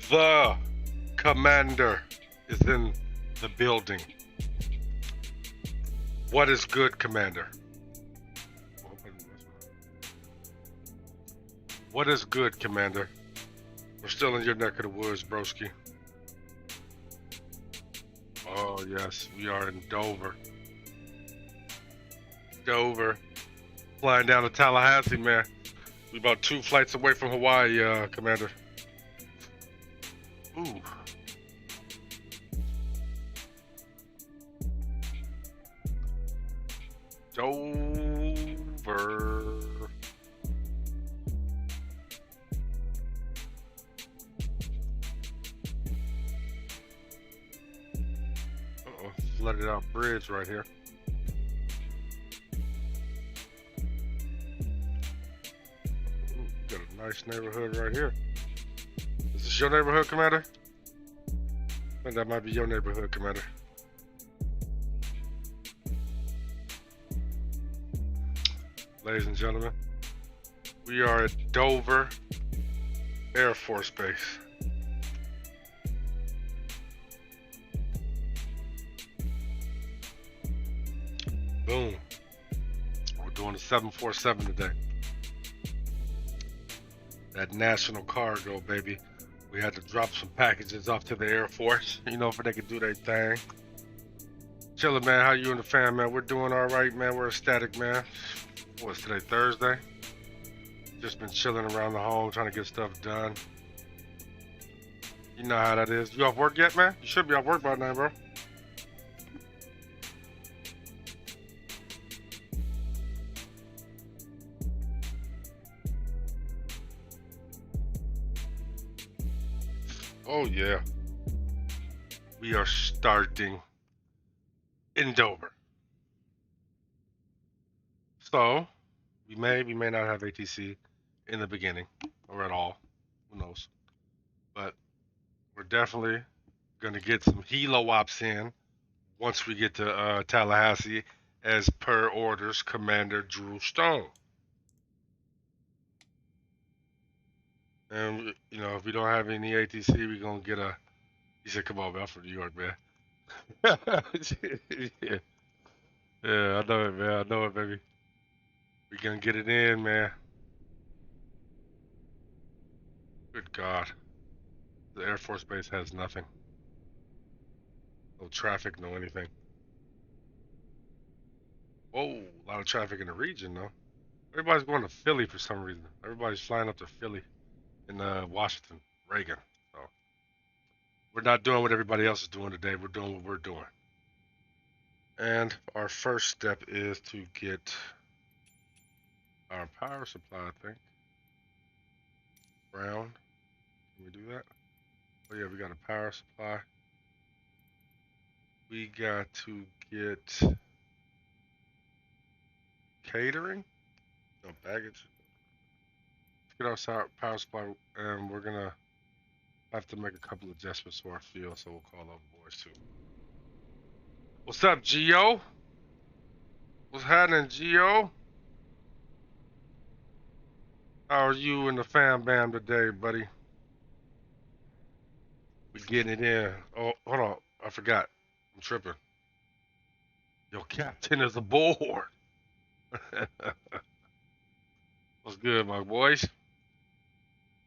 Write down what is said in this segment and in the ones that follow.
The commander is in the building. What is good, commander? What is good, commander? We're still in your neck of the woods, broski. Oh, yes, we are in Dover. Flying down to Tallahassee, man. We about 2 flights away from Hawaii, commander. Ooh. Dover. Uh-oh, flooded out bridge right here. Ooh, got a nice neighborhood right here. Is this your neighborhood, commander? I think that might be your neighborhood, commander. Ladies and gentlemen, we are at Dover Air Force Base. Boom. We're doing a 747 today. That national cargo, baby. We had to drop some packages off to the Air Force, you know, for they could do their thing. Chillin', man. How you and the fam, man? We're doing all right, man. We're ecstatic, man. What's today, Thursday? Just been chilling around the home, trying to get stuff done. You know how that is. You off work yet, man? You should be off work by now, bro. Oh, yeah. We are starting in Dover. So, we may not have ATC in the beginning or at all. Who knows? But we're definitely going to get some helo ops in once we get to Tallahassee as per orders, Commander Drew Stone. And, you know, if we don't have any ATC, we're going to get a. He said, come on, man, I'm from New York, man. Yeah. Yeah, I know it, man. I know it, baby. We gonna get it in, man. Good God. The Air Force Base has nothing. No traffic, no anything. Whoa, a lot of traffic in the region, though. Everybody's going to Philly for some reason. Everybody's flying up to Philly in Washington, Reagan. So we're not doing what everybody else is doing today. We're doing what we're doing. And our first step is to get our power supply, I think. Brown. Can we do that? Oh yeah, we got a power supply. We got to get catering. No baggage. Let's get our power supply, and we're gonna have to make a couple adjustments to our field, so we'll call over boys too. What's up, Geo? What's happening, Geo? How are you and the fam bam today, buddy? We getting it in. Oh, hold on. I forgot. I'm tripping. Your captain is aboard. What's good, my boys?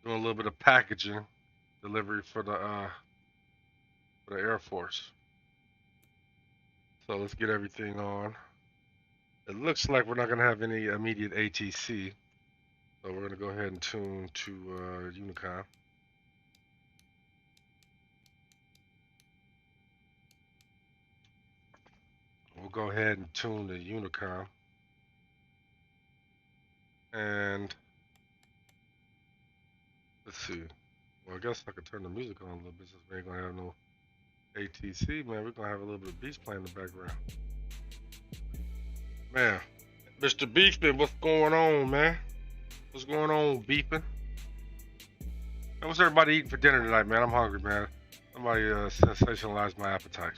Doing a little bit of packaging delivery for the Air Force. So let's get everything on. It looks like we're not gonna have any immediate ATC, so we're gonna go ahead and tune to Unicom. We'll go ahead and tune to Unicom. And let's see. Well, I guess I could turn the music on a little bit since we ain't gonna have no ATC, man. We're gonna have a little bit of beats playing in the background. Man, Mr. Beefman, what's going on, man? What's going on, Beefman? What's everybody eating for dinner tonight, man? I'm hungry, man. Somebody sensationalized my appetite.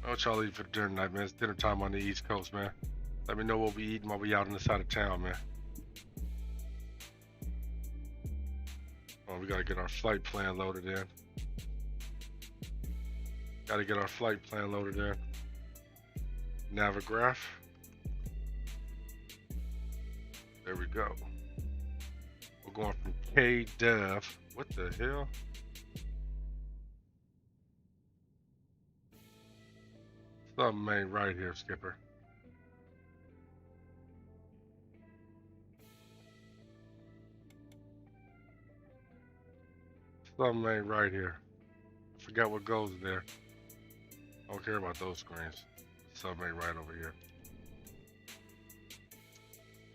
What y'all eating for dinner tonight, man? It's dinner time on the East Coast, man. Let me know what we eating while we out on the side of town, man. Oh, we gotta get our flight plan loaded in. Gotta get our flight plan loaded in. Navigraph. There we go. We're going from KDEV. What the hell? Something ain't right here, Skipper. Something ain't right here. I forgot what goes there. I don't care about those screens. Something ain't right over here.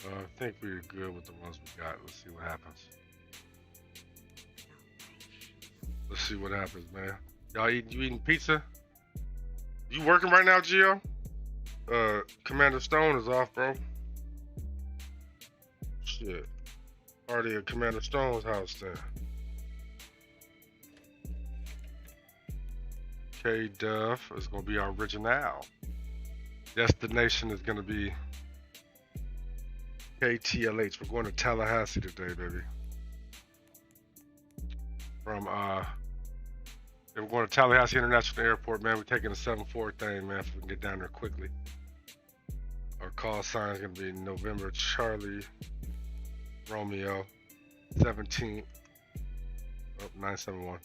I think we're good with the ones we got. Let's see what happens. Let's see what happens, man. Y'all eating pizza? You working right now, Gio? Commander Stone is off, bro. Shit. Party at Commander Stone's house then. KDEV is gonna be our original. Destination is gonna be KTLH. We're going to Tallahassee today, baby. We're going to Tallahassee International Airport, man. We're taking a 7-4 thing, man, if we can get down there quickly. Our call sign is going to be November Charlie Romeo 17 971.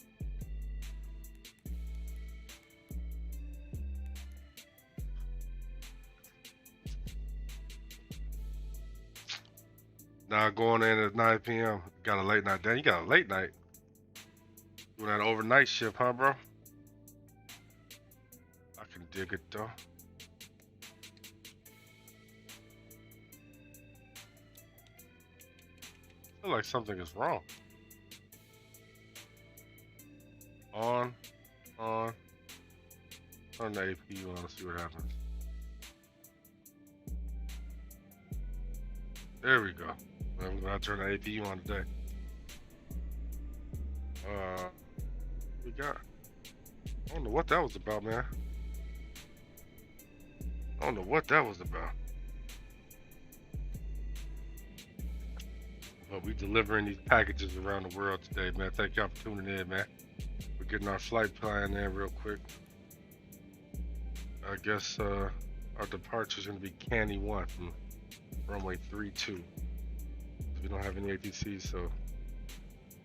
Now going in at 9 p.m. Got a late night. Damn, you got a late night. Doing that overnight shift, huh, bro? I can dig it, though. I feel like something is wrong. On. Turn the APU on, see what happens. There we go. I'm gonna turn the APU on today. We got. I don't know what that was about, man. I don't know what that was about. But we delivering these packages around the world today, man. Thank y'all for tuning in, man. We're getting our flight plan in real quick. I guess our departure is gonna be Canny 1 from runway 32. We don't have any ATCs, so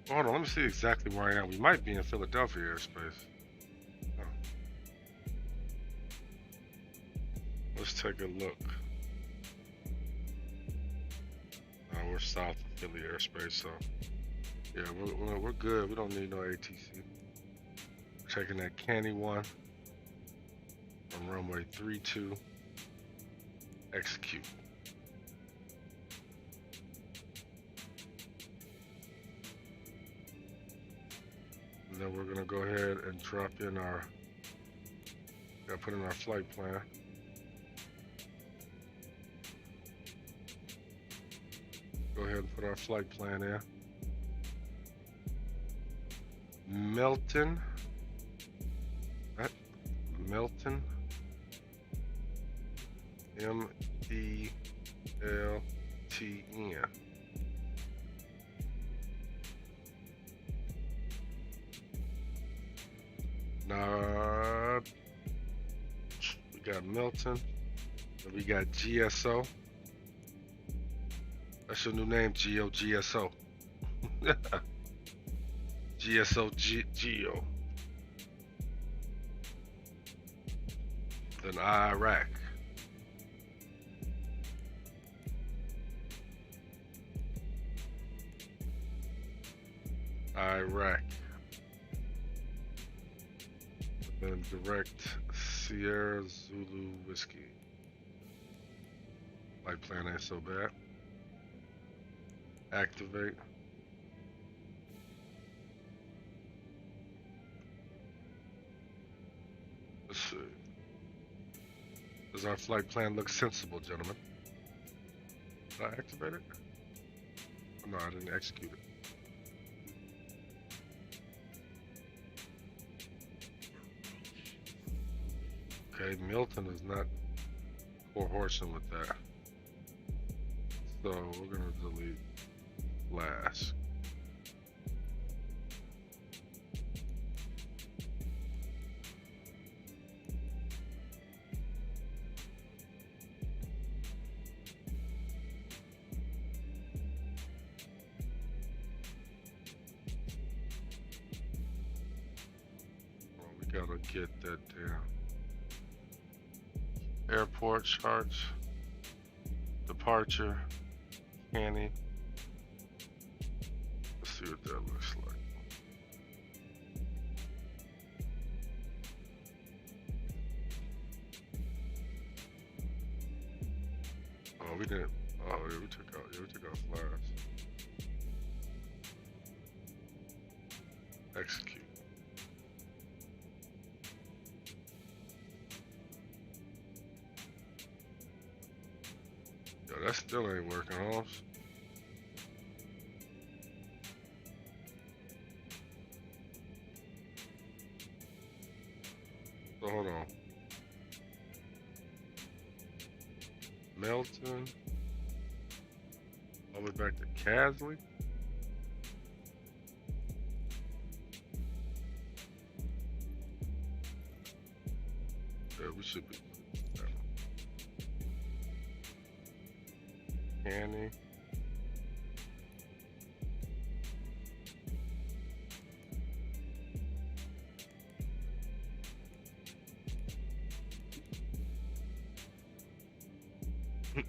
hold on, let me see exactly where I am. We might be in Philadelphia airspace. Oh. Let's take a look. We're south of Philly airspace, so yeah, we're good. We don't need no ATC. We're taking that Canny 1 from runway 32. Execute. And then we're gonna go ahead and drop in our, gotta put in our flight plan. Go ahead and put our flight plan in. Milton. Milton. M-E-L-T-N. Nah, we got Milton, and we got GSO. That's your new name, GSO. Geo. Then Iraq. Then direct Sierra Zulu Whiskey. Flight plan ain't so bad. Activate. Let's see. Does our flight plan look sensible, gentlemen? Did I activate it? Oh, no, I didn't execute it. Okay, Milton is not horsing with that. So we're gonna delete last. gotta get that damn airport charts, departure, scanning. Let's see what that looks like. Oh, we didn't. Oh, yeah, we took out. Yeah, we took out flyers. Execute. Yo, that still ain't working, Holmes. So hold on. Melton. All the way back to Casley. Yeah, we should be. Canny.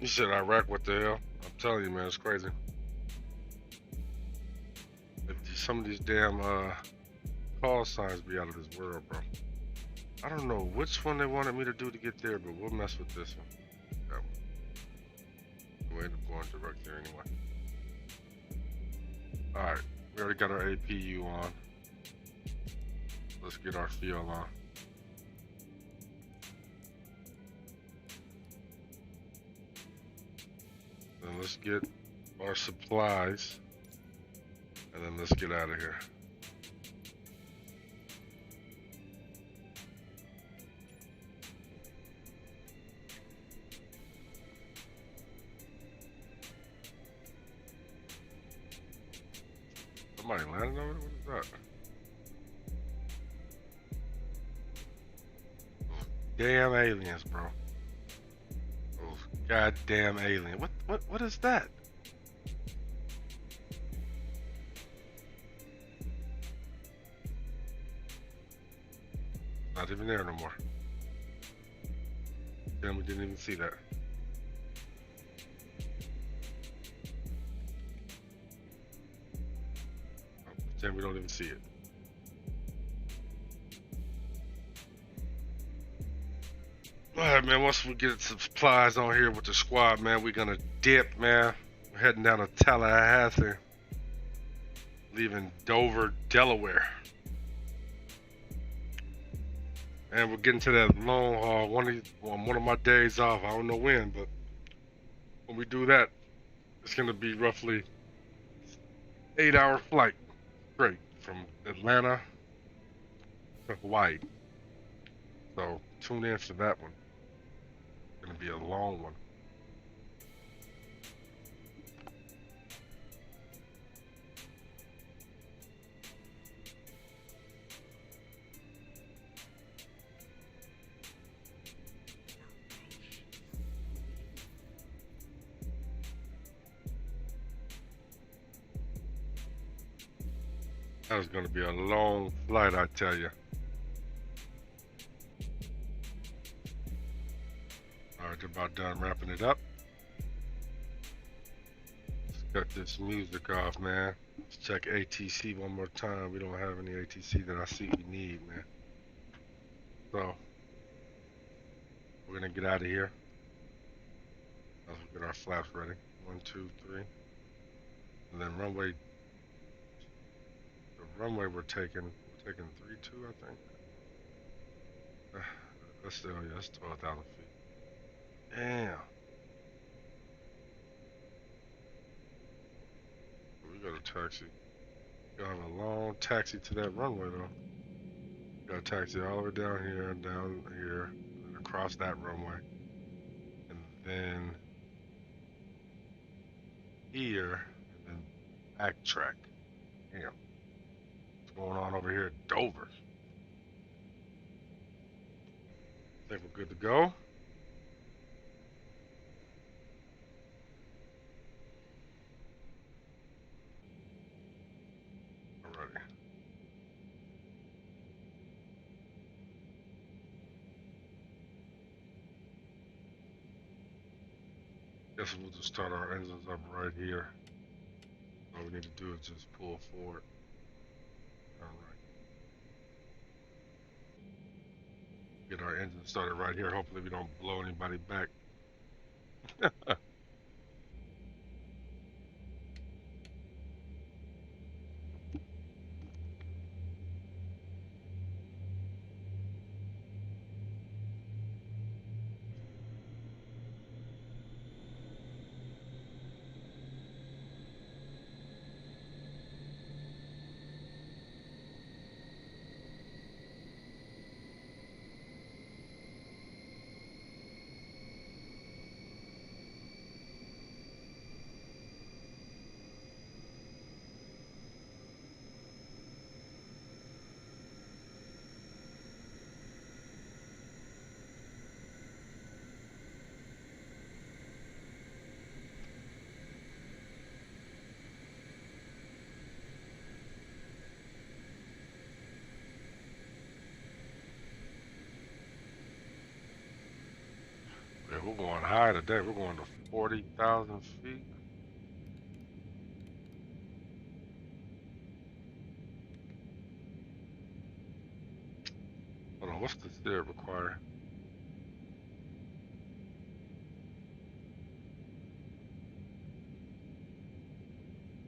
You said Iraq, what the hell? I'm telling you, man, it's crazy. Some of these damn call signs be out of this world, bro. I don't know which one they wanted me to do to get there, but we'll mess with this one. That one. We'll end up going direct there anyway. Alright, we already got our APU on. Let's get our fuel on. Then let's get our supplies. And then let's get out of here. Somebody landed over there? What is that? Those damn aliens, bro. Those goddamn aliens. What is that? Not even there no more. Damn, we didn't even see that. Damn, we don't even see it. Alright, man, once we get some supplies on here with the squad, man, we're gonna dip, man. We're heading down to Tallahassee, leaving Dover, Delaware. And we're getting to that long haul. One of my days off. I don't know when, but when we do that, it's gonna be roughly 8-hour flight straight from Atlanta to Hawaii. So tune in for that one. It's gonna be a long one. That was gonna be a long flight, I tell you. Alright, about done wrapping it up. Let's cut this music off, man. Let's check ATC one more time. We don't have any ATC that I see we need, man. So, we're gonna get out of here. Let's get our flaps ready. 1, 2, 3. And then runway we're taking 3-2, I think. That's still, yeah, that's 12,000 feet. Damn. We got a taxi. We gotta have a long taxi to that runway though. We got a taxi all the way down here, and across that runway. And then here, and then backtrack. Damn. Going on over here at Dover. I think we're good to go. Alrighty. Guess we'll just start our engines up right here. All we need to do is just pull forward. All right. Get our engine started right here. Hopefully we don't blow anybody back. Yeah, we're going high today. We're going to 40,000 feet. Hold on, what's the steer require?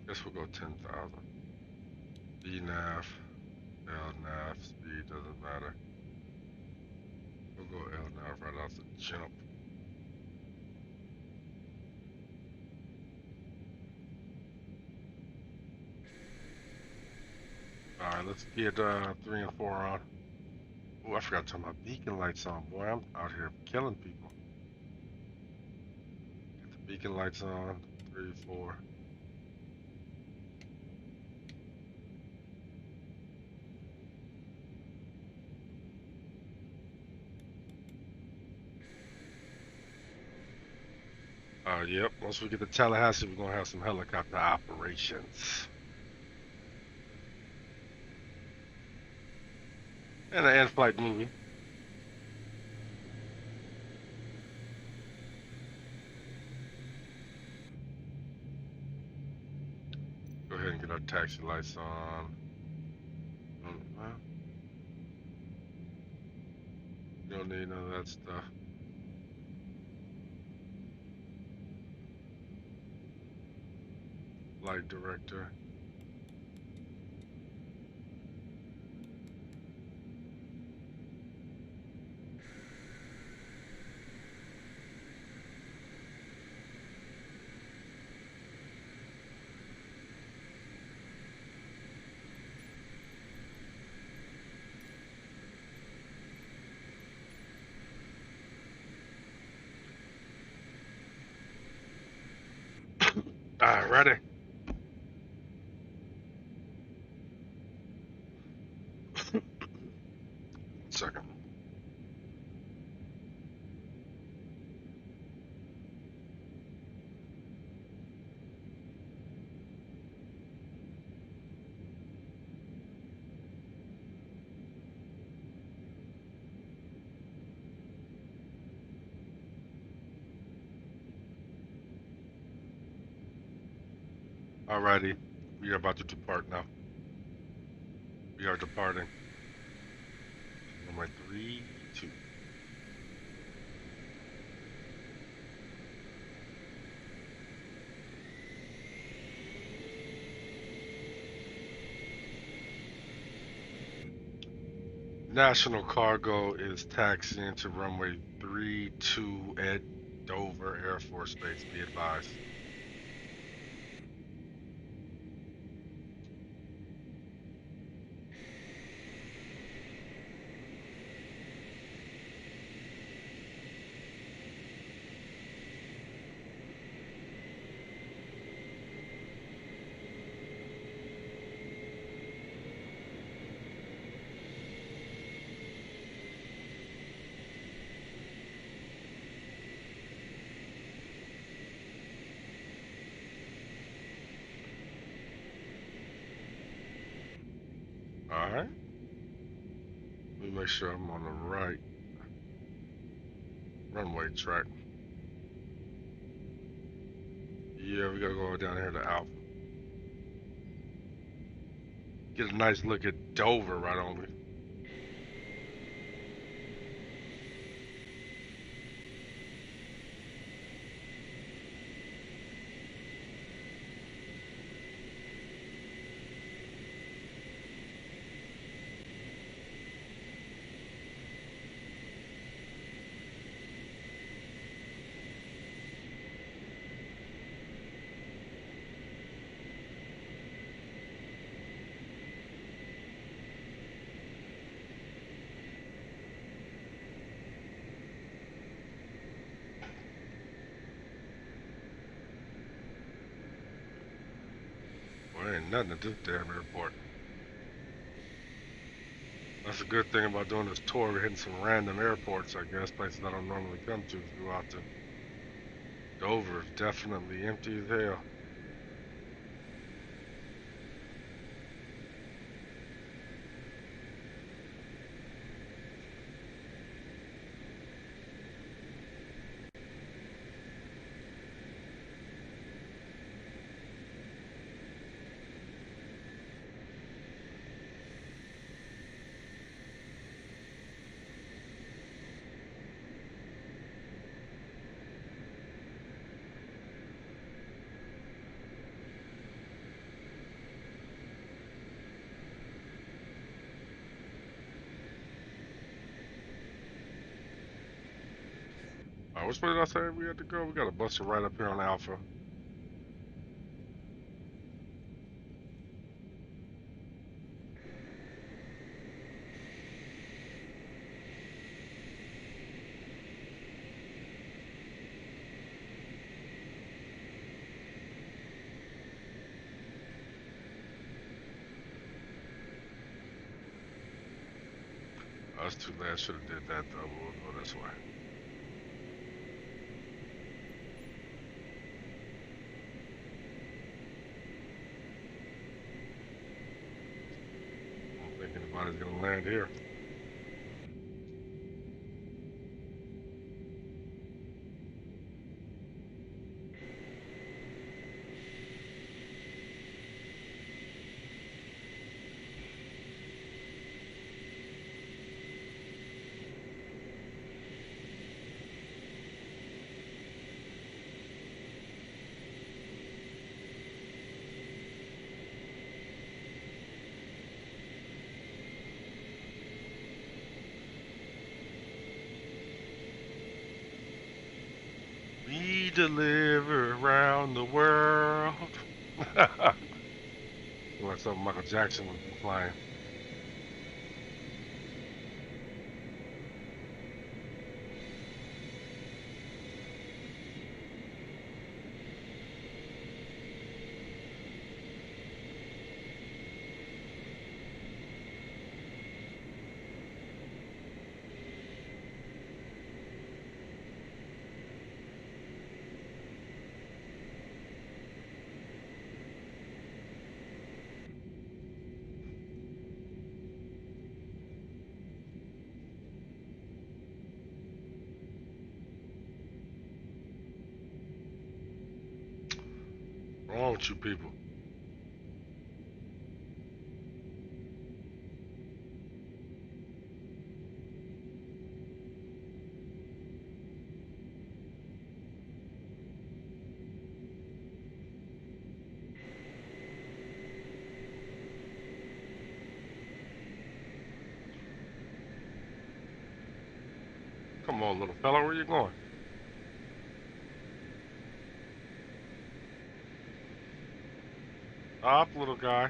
Guess we'll go 10,000. B nav, L nav, speed doesn't matter. We'll go L nav right off the jump. Alright, let's get 3 and 4 on. Oh, I forgot to turn my beacon lights on. Boy, I'm out here killing people. Get the beacon lights on. 3, 4. Yep. Once we get to Tallahassee, we're gonna have some helicopter operations. And an in-flight movie. Go ahead and get our taxi lights on. Well, you don't need none of that stuff. Light director. Alright, ready? Second. Alrighty. We are about to depart now. We are departing. Runway 3, 2. National Cargo is taxiing to runway 32 at Dover Air Force Base. Be advised. Alright. Let me make sure I'm on the right runway track. Yeah, we gotta go down here to Alpha. Get a nice look at Dover right on me. Well, ain't nothing at this damn airport. That's a good thing about doing this tour. We're hitting some random airports, I guess, places I don't normally come to go out to. Dover is definitely empty as hell. Which way did I say we had to go? We got a bus right up here on Alpha. That's too late. I should have did that though. We'll go this way. I don't think anybody's gonna land here. We deliver around the world. Like something Michael Jackson would be flying. What's wrong with you people? Come on, little fella, where you going? Up, little guy.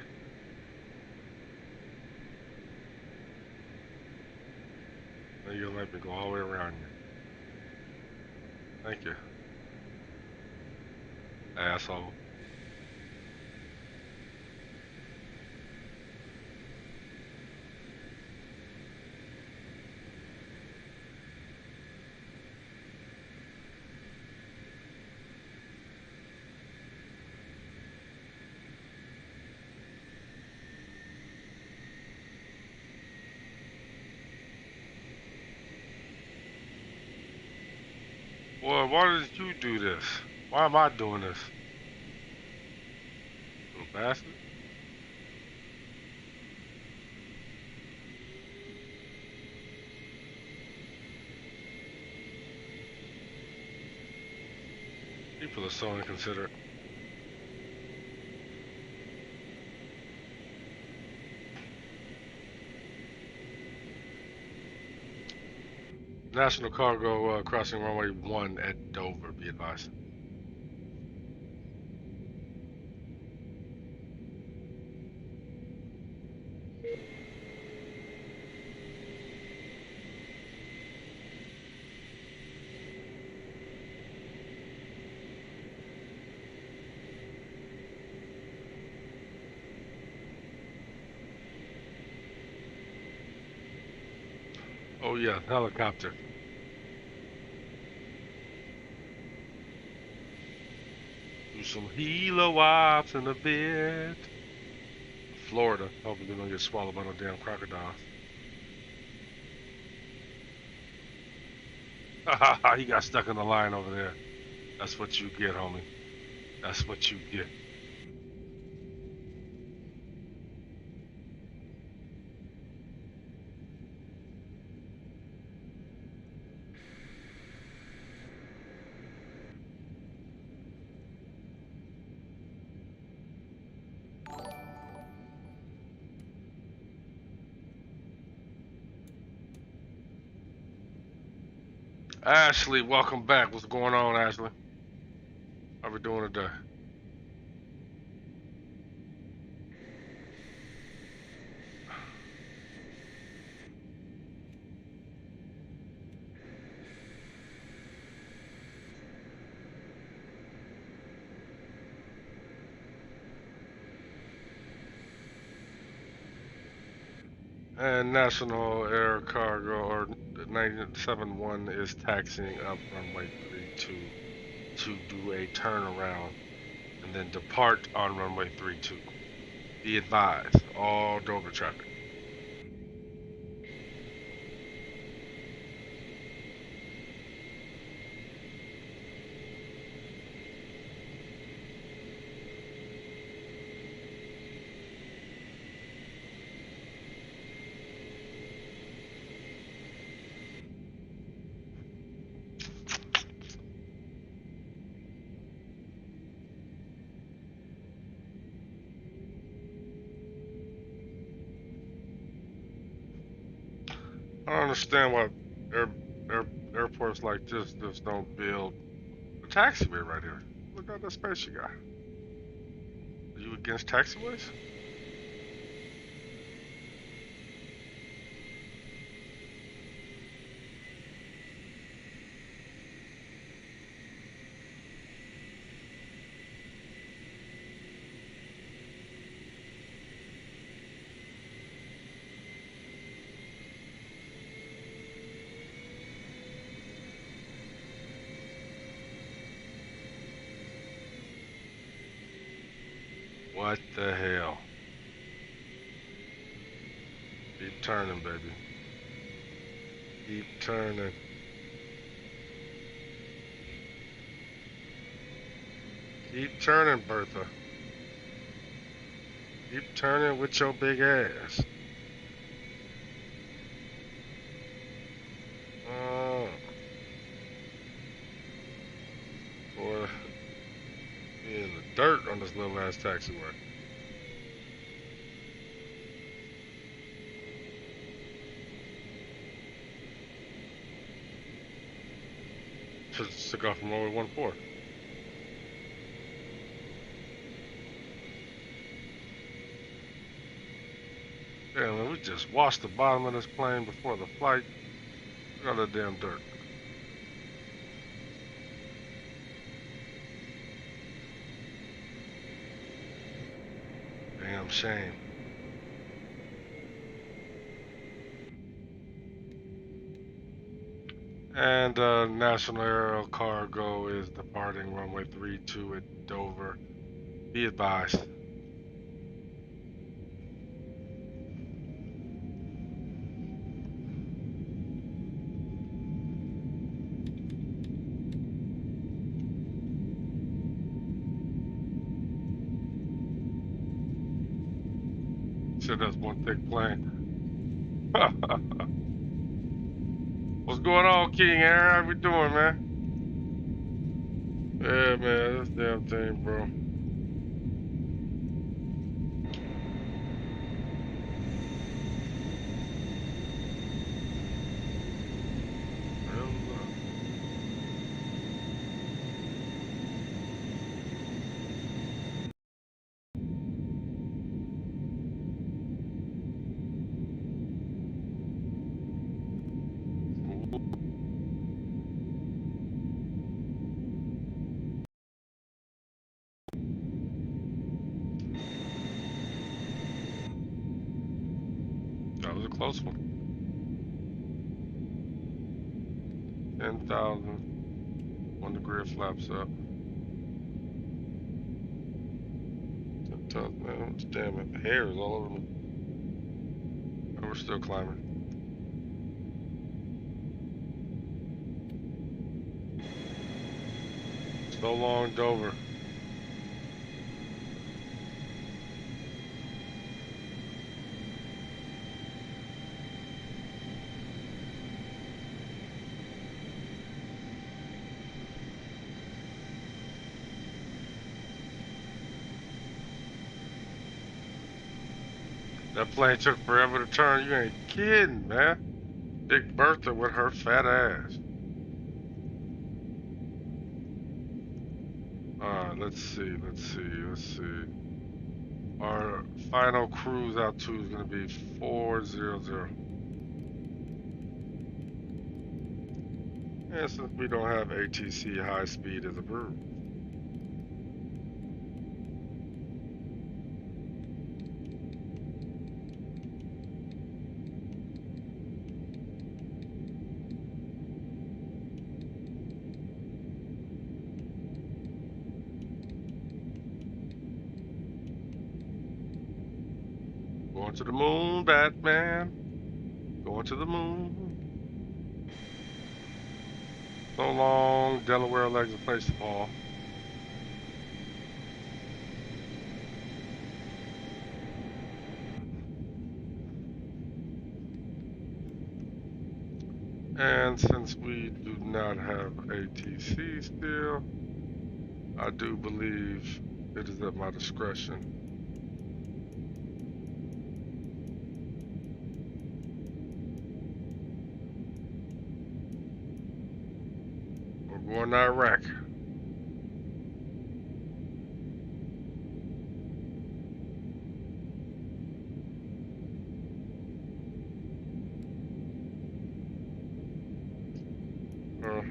Now you're gonna let me go all the way around you. Thank you, asshole. Boy, why did you do this? Why am I doing this? Bastard. People are so inconsiderate. National cargo crossing runway 1 at Dover, be advised. Oh yeah, helicopter. Do some helo wipes in a bit. Florida. Hopefully they don't get swallowed by no damn crocodiles. He got stuck in the line over there. That's what you get, homie. That's what you get. Ashley, welcome back. What's going on, Ashley? How we doing today? And National Air Cargo or 971 is taxiing up runway 32 to do a turnaround and then depart on runway 32. Be advised, all Dover traffic. I don't understand why air, airports like this just don't build a taxiway right here. Look at that space you got. Are you against taxiways? What the hell? Keep turning, baby. Keep turning. Keep turning, Bertha. Keep turning with your big ass. Oh. Boy, we in the dirt on this little ass taxiway. Just took off from over 1-4. Damn, man, we just washed the bottom of this plane before the flight. Look at that damn dirt. Damn shame. And National Air Cargo is departing runway 32 at Dover. Be advised. Said that's one thick plane. What's going on, King Aaron? How we doing, man? Yeah, man, this damn thing, bro. That was a close one. 10,000 when the grid flaps up. 10,000, man. Damn it. Hair is all over me. And we're still climbing. So long, Dover. That plane took forever to turn. You ain't kidding, man. Big Bertha with her fat ass. Alright, let's see. Our final cruise out to is going to be 400. And since we don't have ATC high speed as approved. Going to the moon, Batman. Going to the moon. So long, Delaware legs a place to fall. And since we do not have ATC still, I do believe it is at my discretion. We're going to Iraq.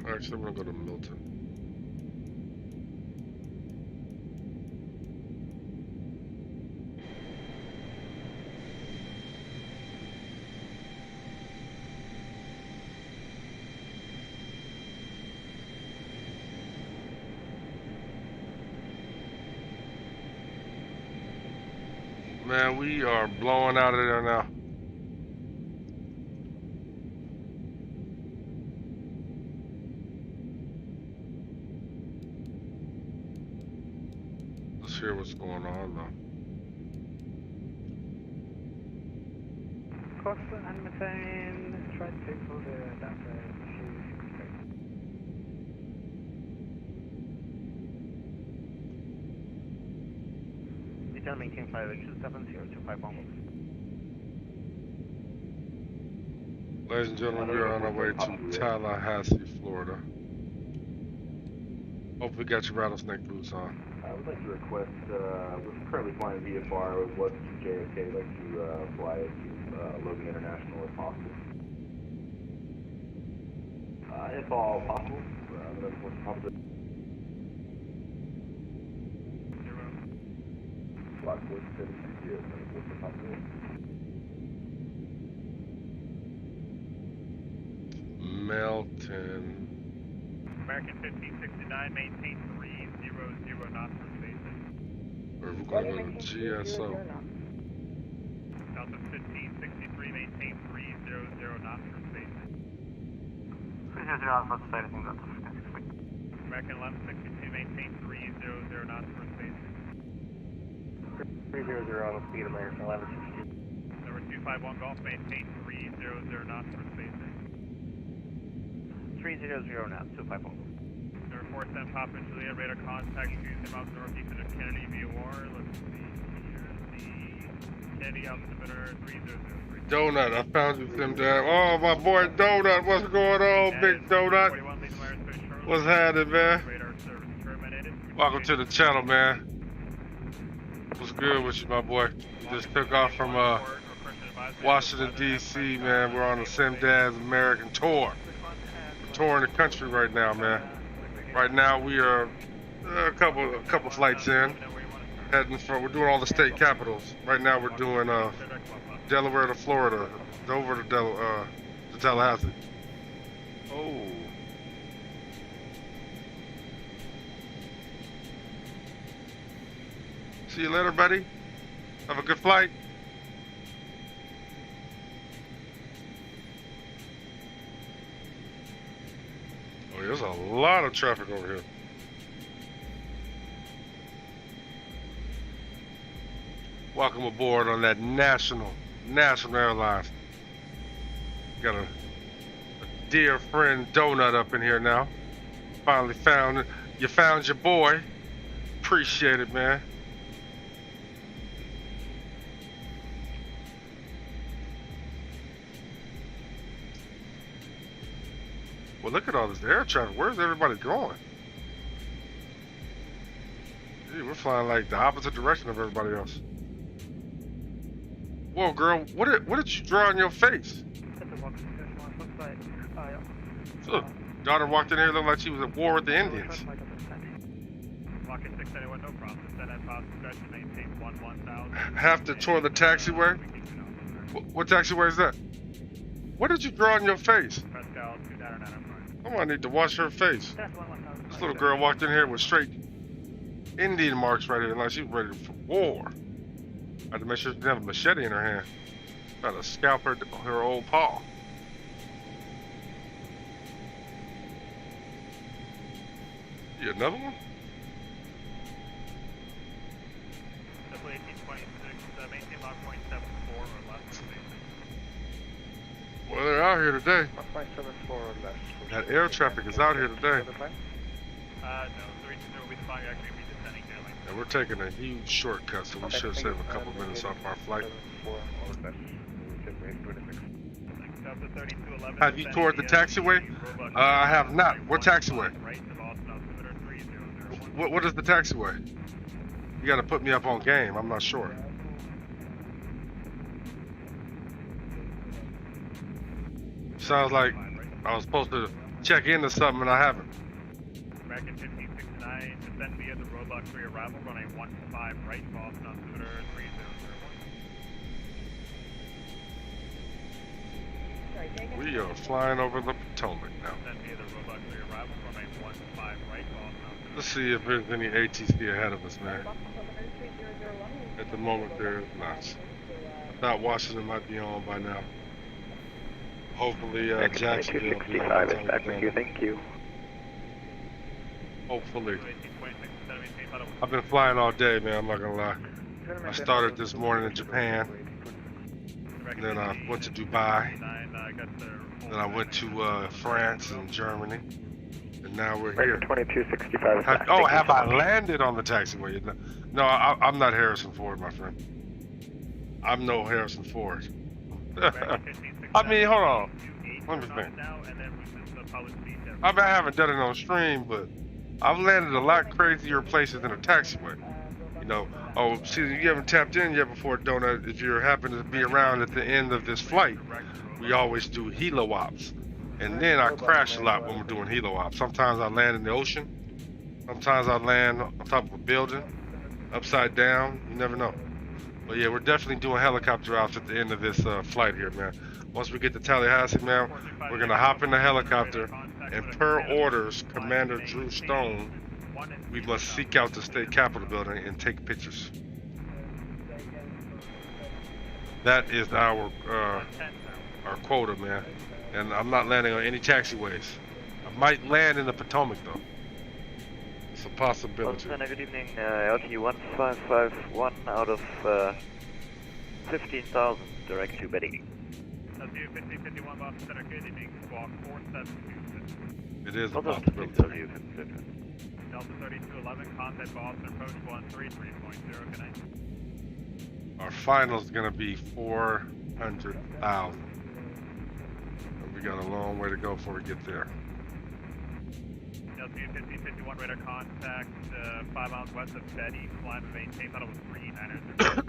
Actually, I'm going to go to Milton. Man, we are blowing out of there now. Let's hear what's going on though. Costa and Methane, try to take for the data. Return maintain 5H270251. Ladies and gentlemen, we are on our way to Tallahassee, Florida. Hope we got your rattlesnake boots on. I would like to request, we're currently flying VFR with Western JFK. I'd like to fly it to Logan International if possible. If all possible, what's possible? Block 4760, what's possible? Melton. American 1569, maintain 300 knots for station. Or we're going to go to GSO. Delta 1563, maintain 300 knots for station. 300 knots for station, Delta 1563. American 1162, maintain 300 knots for station. 300 on the speed, American 1162. 251 Golf, maintain 300 knots for spacing. 300 knots, 251. Number 47 Papa Juliet, radar contact, Tuesday miles northeast of Kennedy VOR. Let's see here, the Kennedy altimeter 3003. Donut, I found you, Tim Dad. Oh, my boy Donut, what's going on, Big Donut? What's happening, man? Welcome to the channel, man. What's good with you, my boy? Just took off from Washington, D.C., man. We're on the Sim Dad's American tour. We're touring the country right now, man. Right now, we are a couple flights in, heading for. We're doing all the state capitals. Right now, we're doing Delaware to Florida, Dover to Tallahassee. Oh. See you later, buddy. Have a good flight. Oh, there's a lot of traffic over here. Welcome aboard on that national airlines. Got a dear friend Donut up in here now. Finally found your boy. Appreciate it, man. Well, look at all this air traffic. Where's everybody going? Gee, we're flying like the opposite direction of everybody else. Whoa, girl, what did you draw on your face? Look, daughter walked in here looking like she was at war with the Indians. Have to tour the taxiway? What taxiway is that? What did you draw on your face? Oh, I need to wash her face. This little girl walked in here with straight Indian marks right here, like she was ready for war. I had to make sure she didn't have a machete in her hand. Trying to scalp her old paw. You another one? Well, they're out here today. 1.74 or less. That air traffic is out here today. No, 320 will be the flying, actually be descending there. And we're taking a huge shortcut, so we should save a couple minutes off our flight. Have you toured the taxiway? I have not. What taxiway? What is the taxiway? You got to put me up on game. I'm not sure. Sounds like I was supposed to check into something and I haven't. American 1569, descend via the roadblock for your arrival, running 15 right, Boston altimeter 3001. We are flying over the Potomac now. Descend via the roadblock for your arrival, running 15 right, Boston altimeter. Let's see if there's any ATC ahead of us, man. At the moment, there is not. I thought Washington might be on by now. Hopefully, Jacksonville will be on is back with you. Thank you. Hopefully. I've been flying all day, man. I'm not gonna lie. I started this morning in Japan. Then I went to Dubai. Then I went to France and Germany. And now we're here. 2265 is back. Oh, have I landed on the taxiway? No, I'm not Harrison Ford, my friend. I'm no Harrison Ford. I mean, hold on. Let me think. I haven't done it on stream, but I've landed a lot crazier places than a taxiway. You know, oh, see, you haven't tapped in yet before, Donut. If you happen to be around at the end of this flight, we always do helo ops. And then I crash a lot when we're doing helo ops. Sometimes I land in the ocean. Sometimes I land on top of a building, upside down. You never know. But yeah, we're definitely doing helicopter ops at the end of this flight here, man. Once we get to Tallahassee, man, we're gonna hop in the helicopter, and per orders, Commander Drew Stone, we must seek out the state capitol building and take pictures. That is our quota, man. And I'm not landing on any taxiways. I might land in the Potomac, though. It's a possibility. Good evening, LT 1551 out of 15,000, direct to Betty. LTU 1551 Boston Center, good evening, squawk 4726. It is a Delta possibility. 1550. Delta 3211, contact Boston approach 133.0, good night. Our final is gonna be 400,000. We got a long way to go before we get there. LTU 1551, radar contact 5 miles west of Betty, climb and maintain level 3900.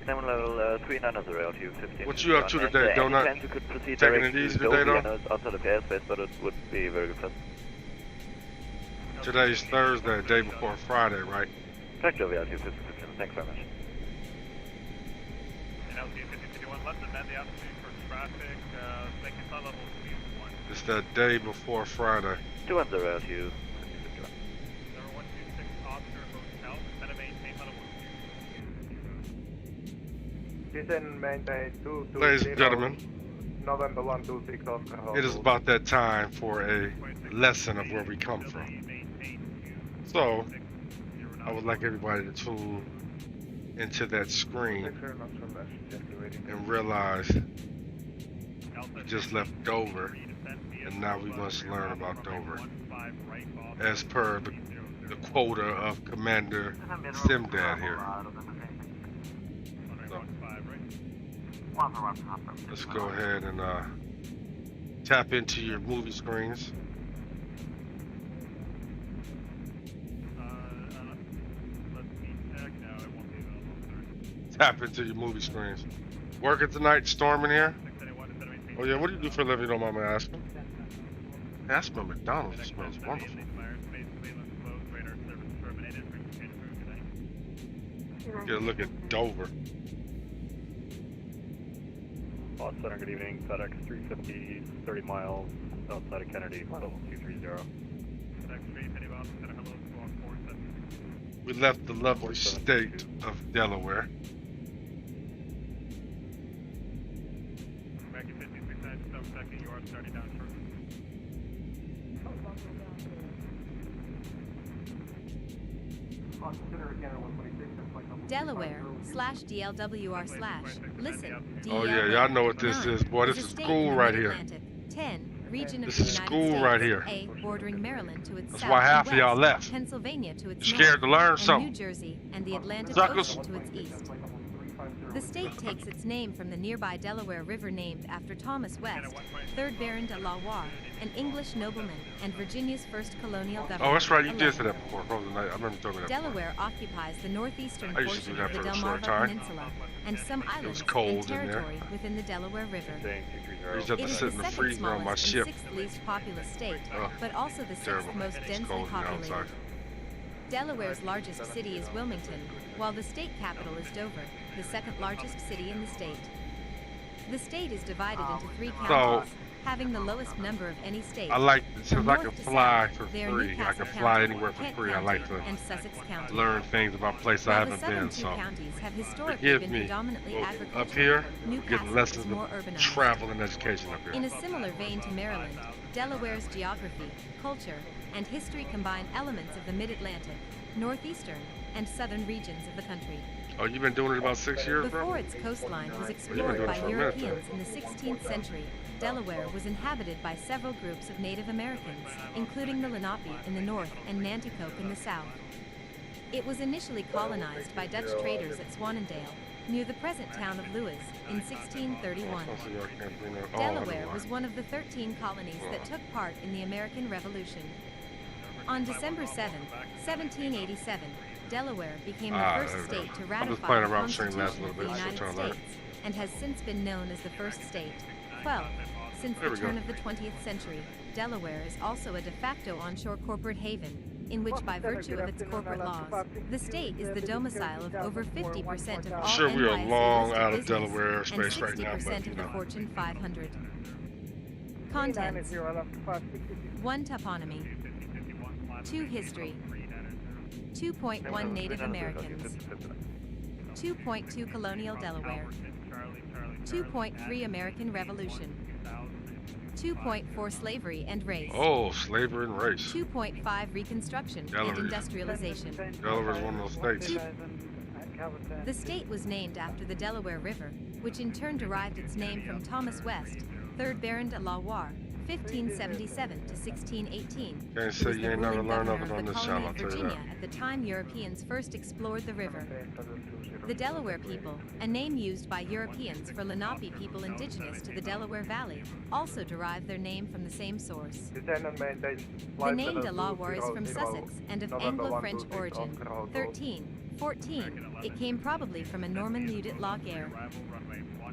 Climb level 3900, LTU 15. What you up to today, Donut? Any chance you could proceed Taking direct it easy to today, Dover? I though? know it's outside of airspace, but it would be very good fun. Today's Thursday, day before Friday, right? Correct, over LTU 1515. Thanks very much. And LTU 1551, less than the altitude for traffic, making flight level 21. It's the day before Friday. 210, LTU 1551. Number 126, Oscar Hotel, center maintain level 2. Descend maintain 220. Ladies and gentlemen, November 126 Oscar. it is about that time for a lesson of where we come from. So, I would like everybody to tune into that screen and realize we just left Dover, and now we must learn about Dover. As per the quota of Commander Simdad here. So, let's go ahead and tap into your movie screens. Tap into your movie screens. Working tonight, storming here. Oh yeah, what do you do for a living? Don't mind me asking. Hey, I smell McDonald's. It smells wonderful. Get a look at Dover. Boston Center, good evening. FedEx 350, 30 miles outside of Kennedy, level 230. We left the lovely state of Delaware. Delaware /DLWR/ listen. Oh yeah, y'all know what this is, boy. This is school right here. 10 region of This the is United school States, right here. A, bordering Maryland to its That's south why and half of y'all west, left. Pennsylvania to its Scared north, to learn and something. New Jersey and the Atlantic Suckers. Ocean to its east. The state takes its name from the nearby Delaware River named after Thomas West, 3rd Baron de la Warr, an English nobleman and Virginia's first colonial governor. Oh, that's right. You did say 11. that before. Probably night. I remember you talking about that. Delaware occupies the northeastern I used to do portion that of the for a short Delmarva time. Peninsula and some islands cold and in there. territory within the Delaware River. I used to have It to is sit the in the second freezer on my smallest ship. and sixth least populous state, Ugh, but also the terrible. sixth most It's densely cold now populated. outside. Delaware's largest city is Wilmington, while the state capital is Dover, the second largest city in the state. The state is divided into 3 counties, having the lowest number of any state. I like this From since I north can to fly south, for they are free. I Newcastle can fly County, anywhere for Kent free. I County, like to and Sussex County. learn things about places I While the haven't southern been. two So counties have historically forgive been me. predominantly Well, agricultural, up here, we're Newcastle getting is lessons more of urbanized. travel and education up In here. a similar vein to Maryland, Delaware's geography, culture, and history combine elements of the mid-Atlantic, northeastern, and southern regions of the country. Oh, you've been doing it about 6 years, bro? Before its coastline was doing explored it by for a minute, Europeans in the 16th century, Delaware was inhabited by several groups of Native Americans, including the Lenape in the north and Nanticoke in the south. It was initially colonized by Dutch traders at Swannendale, near the present town of Lewis, in 1631. Delaware was one of the 13 colonies that took part in the American Revolution. On December 7, 1787, Delaware became the first state to ratify playing the around stream last Constitution of the little bit, United so trying to learn. States, and has since been known as the first state. 12. Since There the we go. turn of the 20th century, Delaware is also a de facto onshore corporate haven, in which by virtue of its corporate laws, the state is the domicile of over 50% of all Sure, we are NYSE long listed out of business Delaware and space right now, 60% but you of the know. Fortune 500. Contents. 1 toponymy. 2 history. 2.1 Native Americans. 2.2 colonial Delaware. 2.3 American Revolution. 2.4 slavery and race. Oh, slavery and race. 2.5 Reconstruction Delaware. and industrialization. Delaware is one of those states. The state was named after the Delaware River, which in turn derived its name from Thomas West, 3rd Baron de Delaware, 1577 to 1618. Can't who say was you the ain't never ruling learned governor nothing of on the this colony channel, of I'll tell you Virginia that. at the time Europeans first explored the river. The Delaware people, a name used by Europeans for Lenape people indigenous to the Delaware Valley, also derive their name from the same source. The name Delaware is from Sussex and of Anglo-French origin. 14. It came probably from a Norman Mudet la guerre.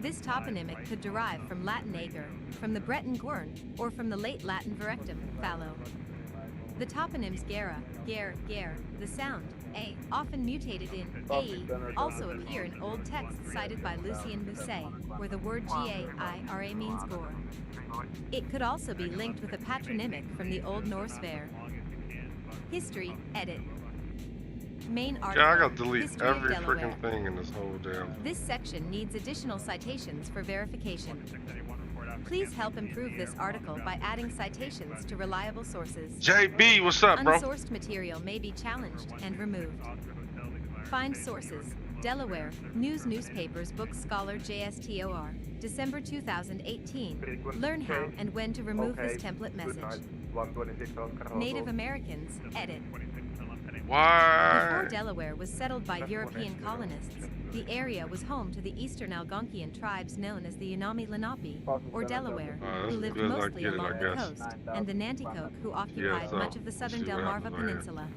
This toponymic could derive from Latin ager, from the Breton gwern, or from the late Latin verectum, fallow. The toponyms gera, gare, the sound, a, often mutated in ae, also appear in old texts cited by Lucien Musset, where the word gaira means gore. It could also be linked with a patronymic from the Old Norse ver. History, edit. Main article. Yeah, I gotta delete History of every Delaware. freaking thing in this whole damn. This section needs additional citations for verification. Please help improve this article by adding citations to reliable sources. JB, what's up, bro? Unsourced material may be challenged and removed. Find sources. Delaware, News Newspapers Book Scholar JSTOR, December 2018. Learn how and when to remove this template message. Native Americans, edit. Before Why? Delaware was settled by European colonists, the area was home to the eastern Algonquian tribes known as the Unami Lenape, or Delaware, that's who lived good as I mostly get it, along I the guess. coast, and the Nanticoke, who occupied so much of the southern see what Delmarva happens right here. Peninsula.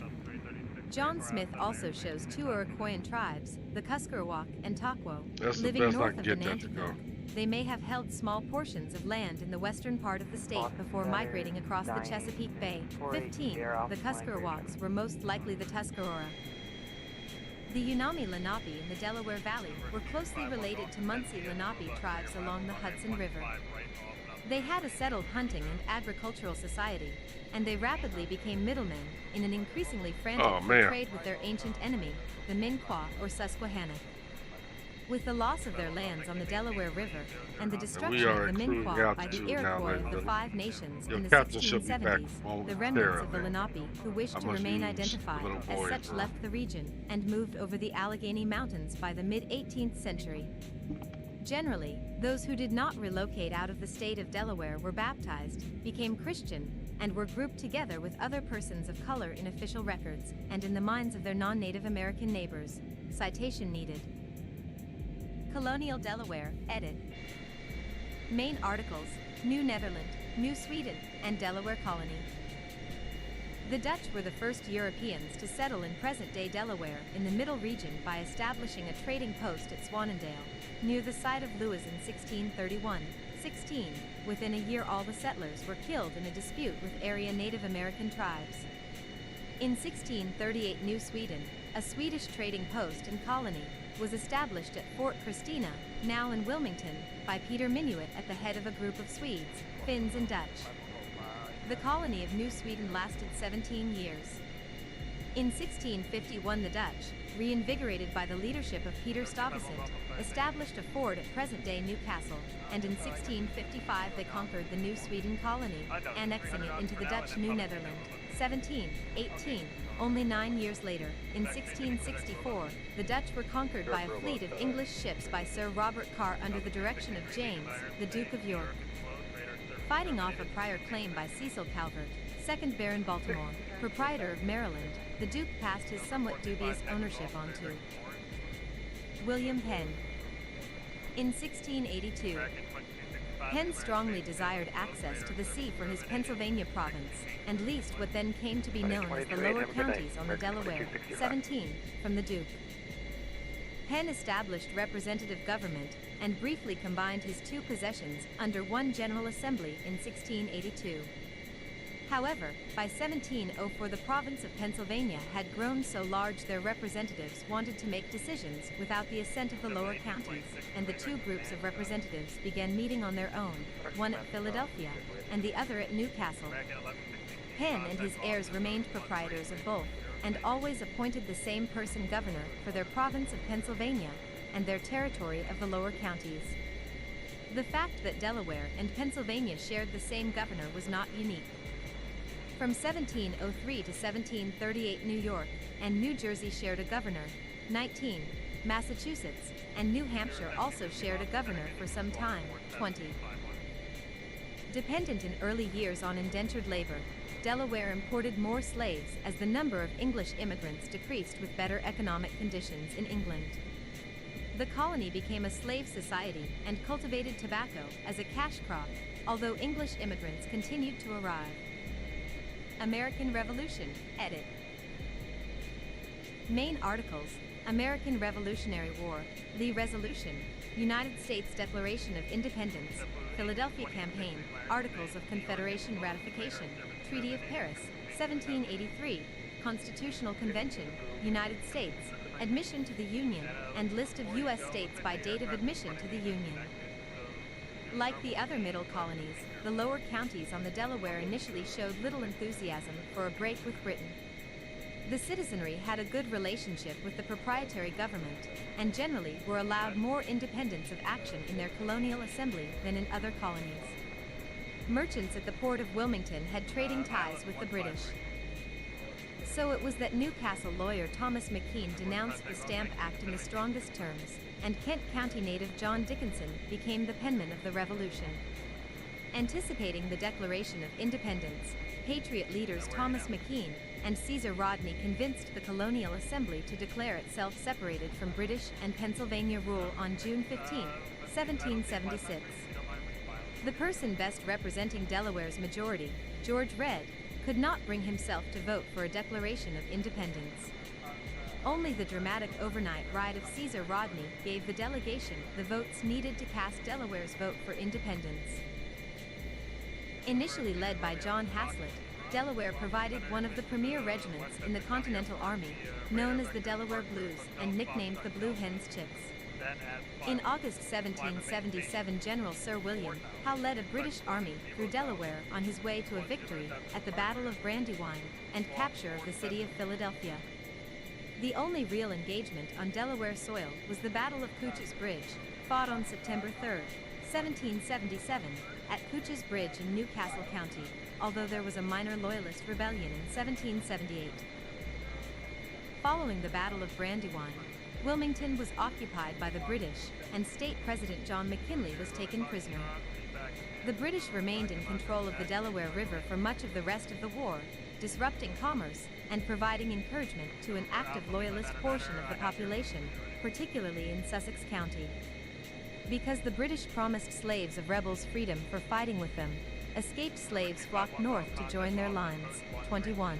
John Smith also shows two Iroquoian tribes, the Cuscarwalk and Takwo, That's the living best I north can of the get that to go. Nanticoke. They may have held small portions of land in the western part of the state before migrating across the Chesapeake Bay. 15. The Cuscarwalks were most likely the Tuscarora. The Unami Lenape in the Delaware Valley were closely related to Munsee Lenape tribes along the Hudson River. They had a settled hunting and agricultural society, and they rapidly became middlemen in an increasingly frantic trade with their ancient enemy, the Minquaw or Susquehannock. With the loss of their lands on the Delaware River and the destruction of the Minquaw by the Iroquois of the Five Nations in the 1670s, the remnants of the Lenape, who wished to remain identified as such, left the region and moved over the Allegheny Mountains by the mid-18th century. Generally, those who did not relocate out of the state of Delaware were baptized, became Christian, and were grouped together with other persons of color in official records and in the minds of their non-Native American neighbors. Citation needed. Colonial Delaware, edit. Main articles, New Netherland, New Sweden, and Delaware Colony. The Dutch were the first Europeans to settle in present-day Delaware in the Middle Region by establishing a trading post at Swannendale, near the site of Lewis in 1631. 16. Within a year all the settlers were killed in a dispute with area Native American tribes. In 1638 New Sweden, a Swedish trading post and colony, was established at Fort Christina, now in Wilmington, by Peter Minuit at the head of a group of Swedes, Finns and Dutch. The colony of New Sweden lasted 17 years. In 1651 the Dutch, reinvigorated by the leadership of Peter Stuyvesant, established a fort at present-day Newcastle, and in 1655 they conquered the New Sweden colony, annexing it into the Dutch New Netherland. 17, 18. Only 9 years later, in 1664, the Dutch were conquered by a fleet of English ships by Sir Robert Carr under the direction of James, the Duke of York. Fighting off a prior claim by Cecil Calvert, 2nd Baron Baltimore, proprietor of Maryland, the Duke passed his somewhat dubious ownership on to William Penn. In 1682, Penn strongly desired access to the sea for his Pennsylvania province, and leased what then came to be known as the lower counties on the Delaware, 17, from the Duke. Penn established representative government and briefly combined his two possessions under one General Assembly in 1682. However, by 1704 the province of Pennsylvania had grown so large their representatives wanted to make decisions without the assent of the lower counties, and the two groups of representatives began meeting on their own, one at Philadelphia and the other at Newcastle. Penn and his heirs remained proprietors of both, and always appointed the same person governor for their province of Pennsylvania and their territory of the lower counties. The fact that Delaware and Pennsylvania shared the same governor was not unique. From 1703 to 1738 New York and New Jersey shared a governor. 19. Massachusetts, and New Hampshire also shared a governor for some time, 20. Dependent in early years on indentured labor, Delaware imported more slaves as the number of English immigrants decreased with better economic conditions in England. The colony became a slave society and cultivated tobacco as a cash crop, although English immigrants continued to arrive. American Revolution, edit. Main articles: American Revolutionary War, Lee Resolution, United States Declaration of Independence, Philadelphia Campaign, Articles of Confederation Ratification, Treaty of Paris, 1783, Constitutional Convention, United States, Admission to the Union, and list of U.S. states by date of admission to the Union. Like the other middle colonies, the lower counties on the Delaware initially showed little enthusiasm for a break with Britain. The citizenry had a good relationship with the proprietary government, and generally were allowed more independence of action in their colonial assembly than in other colonies. Merchants at the port of Wilmington had trading ties with the British. So it was that Newcastle lawyer Thomas McKean denounced the Stamp Act in the strongest terms, and Kent County native John Dickinson became the penman of the Revolution. Anticipating the Declaration of Independence, Patriot leaders Thomas McKean and Caesar Rodney convinced the Colonial Assembly to declare itself separated from British and Pennsylvania rule on June 15, 1776. The person best representing Delaware's majority, George Red, could not bring himself to vote for a Declaration of Independence. Only the dramatic overnight ride of Caesar Rodney gave the delegation the votes needed to cast Delaware's vote for independence. Initially led by John Haslett, Delaware provided one of the premier regiments in the Continental Army, known as the Delaware Blues and nicknamed the Blue Hen's Chips. In August 1777, General Sir William Howe led a British army through Delaware on his way to a victory at the Battle of Brandywine and capture of the city of Philadelphia. The only real engagement on Delaware soil was the Battle of Couch's Bridge, fought on September 3, 1777, at Couch's Bridge in Newcastle County, although there was a minor Loyalist rebellion in 1778. Following the Battle of Brandywine, Wilmington was occupied by the British, and State President John McKinley was taken prisoner. The British remained in control of the Delaware River for much of the rest of the war, disrupting commerce and providing encouragement to an active Loyalist portion of the population, particularly in Sussex County. Because the British promised slaves of rebels freedom for fighting with them, escaped slaves flocked north to join their lines. 21.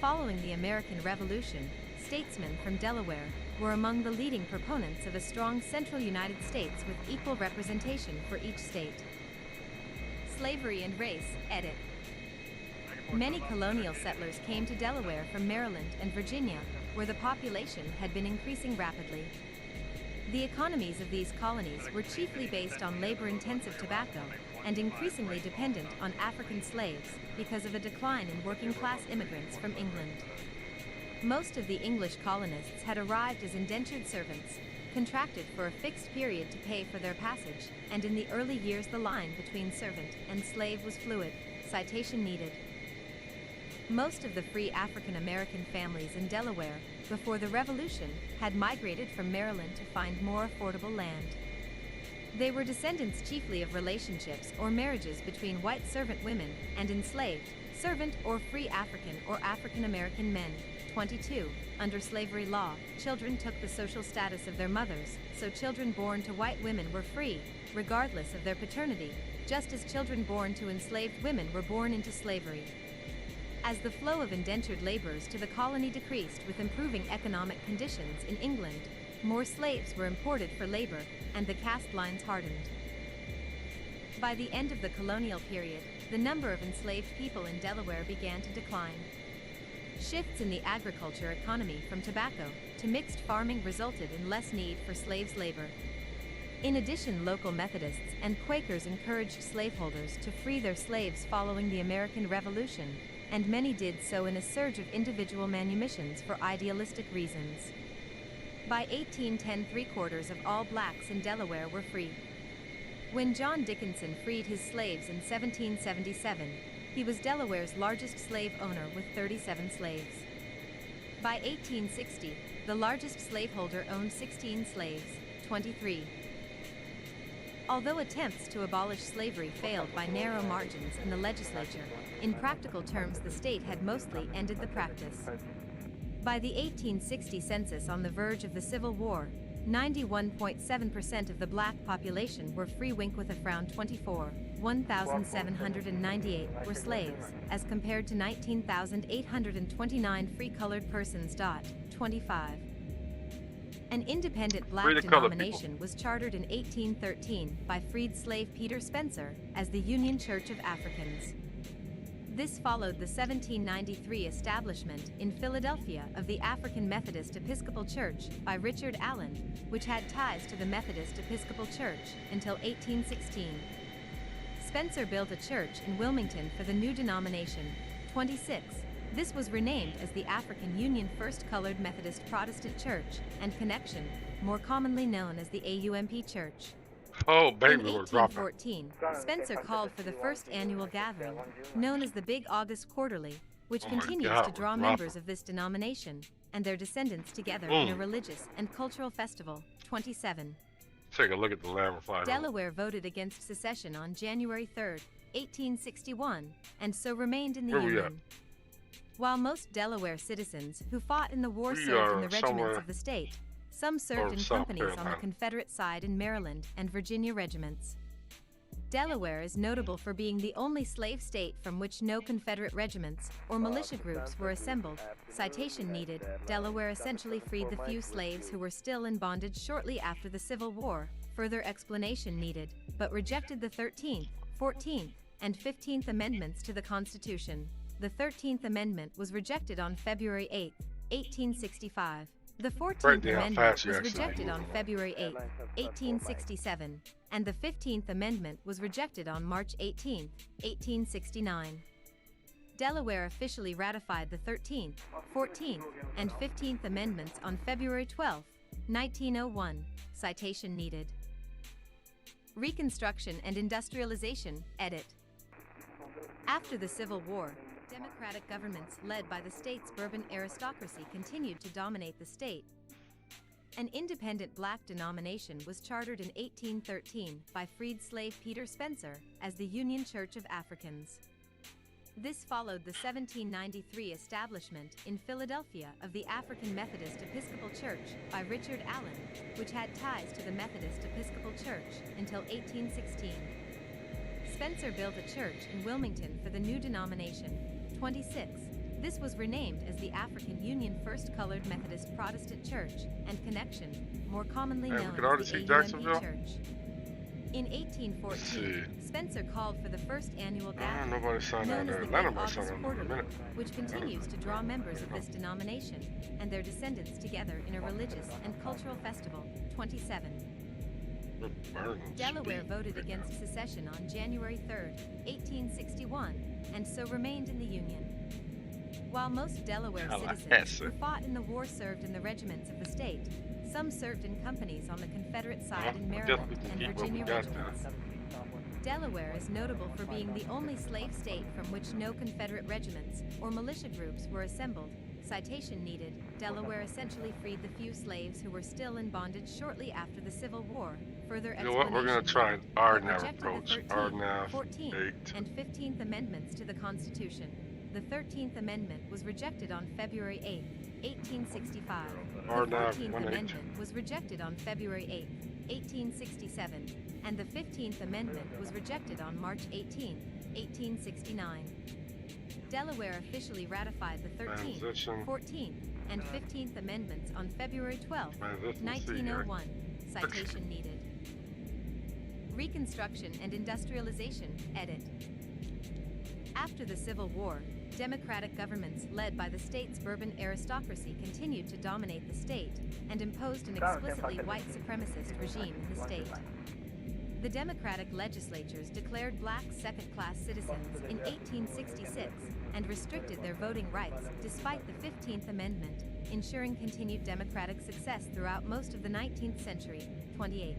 Following the American Revolution, statesmen from Delaware were among the leading proponents of a strong central United States with equal representation for each state. Slavery and race, edit. Many colonial settlers came to Delaware from Maryland and Virginia, where the population had been increasing rapidly. The economies of these colonies were chiefly based on labor-intensive tobacco and increasingly dependent on African slaves because of a decline in working-class immigrants from England. Most of the English colonists had arrived as indentured servants, contracted for a fixed period to pay for their passage, and in the early years the line between servant and slave was fluid. Citation needed. Most of the free African American families in Delaware, before the Revolution, had migrated from Maryland to find more affordable land. They were descendants chiefly of relationships or marriages between white servant women and enslaved, servant or free African or African American men. 22. Under slavery law, children took the social status of their mothers, so children born to white women were free, regardless of their paternity, just as children born to enslaved women were born into slavery. As the flow of indentured laborers to the colony decreased with improving economic conditions in England, more slaves were imported for labor, and the caste lines hardened. By the end of the colonial period, the number of enslaved people in Delaware began to decline. Shifts in the agriculture economy from tobacco to mixed farming resulted in less need for slaves' labor. In addition, local Methodists and Quakers encouraged slaveholders to free their slaves following the American Revolution, and many did so in a surge of individual manumissions for idealistic reasons. By 1810, 3/4 of all blacks in Delaware were free. When John Dickinson freed his slaves in 1777, he was Delaware's largest slave owner with 37 slaves. By 1860, the largest slaveholder owned 16 slaves, 23. Although attempts to abolish slavery failed by narrow margins in the legislature, in practical terms the state had mostly ended the practice. By the 1860 census, on the verge of the Civil War, 91.7% of the black population were free. With around 1,798 were slaves, as compared to 19,829 free colored persons. 25. An independent black denomination was chartered in 1813 by freed slave Peter Spencer as the Union Church of Africans. This followed the 1793 establishment in Philadelphia of the African Methodist Episcopal Church by Richard Allen, which had ties to the Methodist Episcopal Church until 1816. Spencer built a church in Wilmington for the new denomination, 26. This was renamed as the African Union First Colored Methodist Protestant Church and Connection, more commonly known as the AUMP Church. Oh, In baby, we're dropping. 1814, Spencer called for the first annual gathering, known as the Big August Quarterly, which Oh my continues God, to draw we're members dropping. of this denomination and their descendants together in a religious and cultural festival. 27. Take a look at the land we're flying. Delaware voted against secession on January 3, 1861, and so remained in the Where we Union. While most Delaware citizens who fought in the war We served are in the regiments somewhere of the state, some served or in South companies on the Carolina. Confederate side in Maryland and Virginia regiments. Delaware is notable for being the only slave state from which no Confederate regiments or militia groups were assembled. Citation needed. Delaware essentially freed the few slaves who were still in bondage shortly after the Civil War. Further explanation needed, but rejected the 13th, 14th, and 15th Amendments to the Constitution. The 13th Amendment was rejected on February 8, 1865. The 14th Right there, how Amendment fast you was actually rejected move. on February 8, 1867, and the 15th Amendment was rejected on March 18, 1869. Delaware officially ratified the 13th, 14th, and 15th Amendments on February 12, 1901. Citation needed. Reconstruction and Industrialization, edit. After the Civil War, democratic governments led by the state's bourbon aristocracy continued to dominate the state. An independent black denomination was chartered in 1813 by freed slave Peter Spencer as the Union Church of Africans. This followed the 1793 establishment in Philadelphia of the African Methodist Episcopal Church by Richard Allen, which had ties to the Methodist Episcopal Church until 1816. Spencer built a church in Wilmington for the new denomination, 26. This was renamed as the African Union First Colored Methodist Protestant Church and Connection, more commonly Hey, we known can already as the see AUMP Jacksonville? Church. In 1814, Spencer called for the first annual gathering, nobody signed known on as there. the Atlanta Big might August sign on in a Quarterly, minute. which continues to draw members of this denomination and their descendants together in a religious and cultural festival. 27. We're burning Delaware speed voted right against secession on January 3, 1861, and so remained in the Union. While most Delaware citizens Tallahassee. who fought in the war served in the regiments of the state, some served in companies on the Confederate side in I guess Maryland we can and keep what we Virginia got regiments. Delaware is notable for being the only slave state from which no Confederate regiments or militia groups were assembled. Citation needed. Delaware essentially freed the few slaves who were still in bondage shortly after the Civil War. Further You know what? We're gonna explanation try needed, an but RNAV rejected the approach. 13th, RNAV 14th, 8. and 15th Amendments to the Constitution. The 13th Amendment was rejected on February 8, 1865. The RNAV 14th 18. Amendment was rejected on February 8, 1867, and the 15th Amendment was rejected on March 18, 1869. Delaware officially ratified the 13th, Transition. 14th, and 15th Amendments on February 12, Transition C, 1901. Citation needed. Reconstruction and Industrialization, edit. After the Civil War, democratic governments led by the state's bourbon aristocracy continued to dominate the state and imposed an explicitly white supremacist regime in the state. The Democratic legislatures declared black second-class citizens in 1866 and restricted their voting rights despite the 15th Amendment, ensuring continued Democratic success throughout most of the 19th century. 28.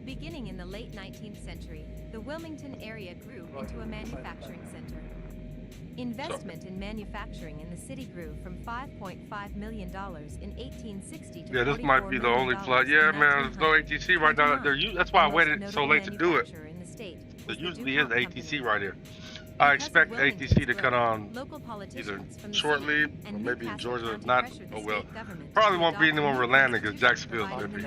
Beginning in the late 19th century, the Wilmington area grew into a manufacturing center. Investment in manufacturing in the city grew from $5.5 million in 1860 to Yeah, this might be the only flood. Yeah, man, there's no ATC right now. That's why I waited so late to do it. There usually is ATC right here. I expect ATC to cut on either shortly or maybe in Georgia. Not, oh well. Probably won't be anyone we're landing because Jacksonville's different.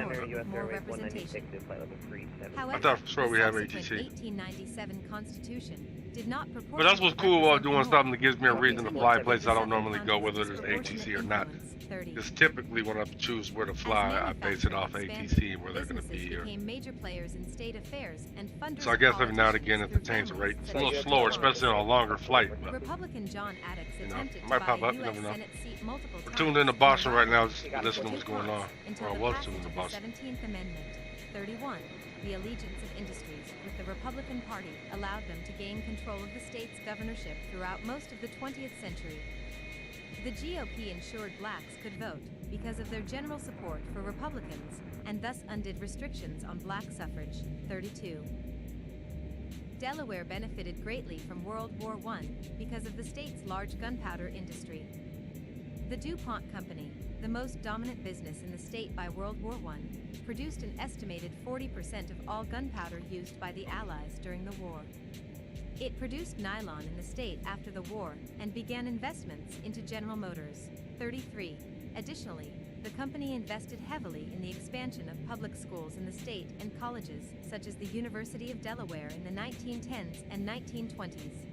I thought for sure we have ATC. 1897 Constitution did not But that's what's cool about doing something that gives me a reason to fly places I don't normally go, whether there's ATC or not. Because typically when I choose where to fly, I base it off ATC and where they're going to be here. Major players in state affairs and funders. So I guess every now and again it pertains to rate. It's a little slower, especially on a longer flight. But, Republican John Addix attempted it might pop up, you never know. We're tuned into Boston right now, just listening to what's going on. Or I was tuned into Boston. 17th Amendment. 31. The allegiance of industries with the Republican Party allowed them to gain control of the state's governorship throughout most of the 20th century. The GOP ensured blacks could vote because of their general support for Republicans and thus undid restrictions on black suffrage. 32. Delaware benefited greatly from World War I because of the state's large gunpowder industry. The DuPont Company, the most dominant business in the state by World War I, produced an estimated 40% of all gunpowder used by the Allies during the war. It produced nylon in the state after the war and began investments into General Motors. 33. Additionally, the company invested heavily in the expansion of public schools in the state and colleges, such as the University of Delaware in the 1910s and 1920s.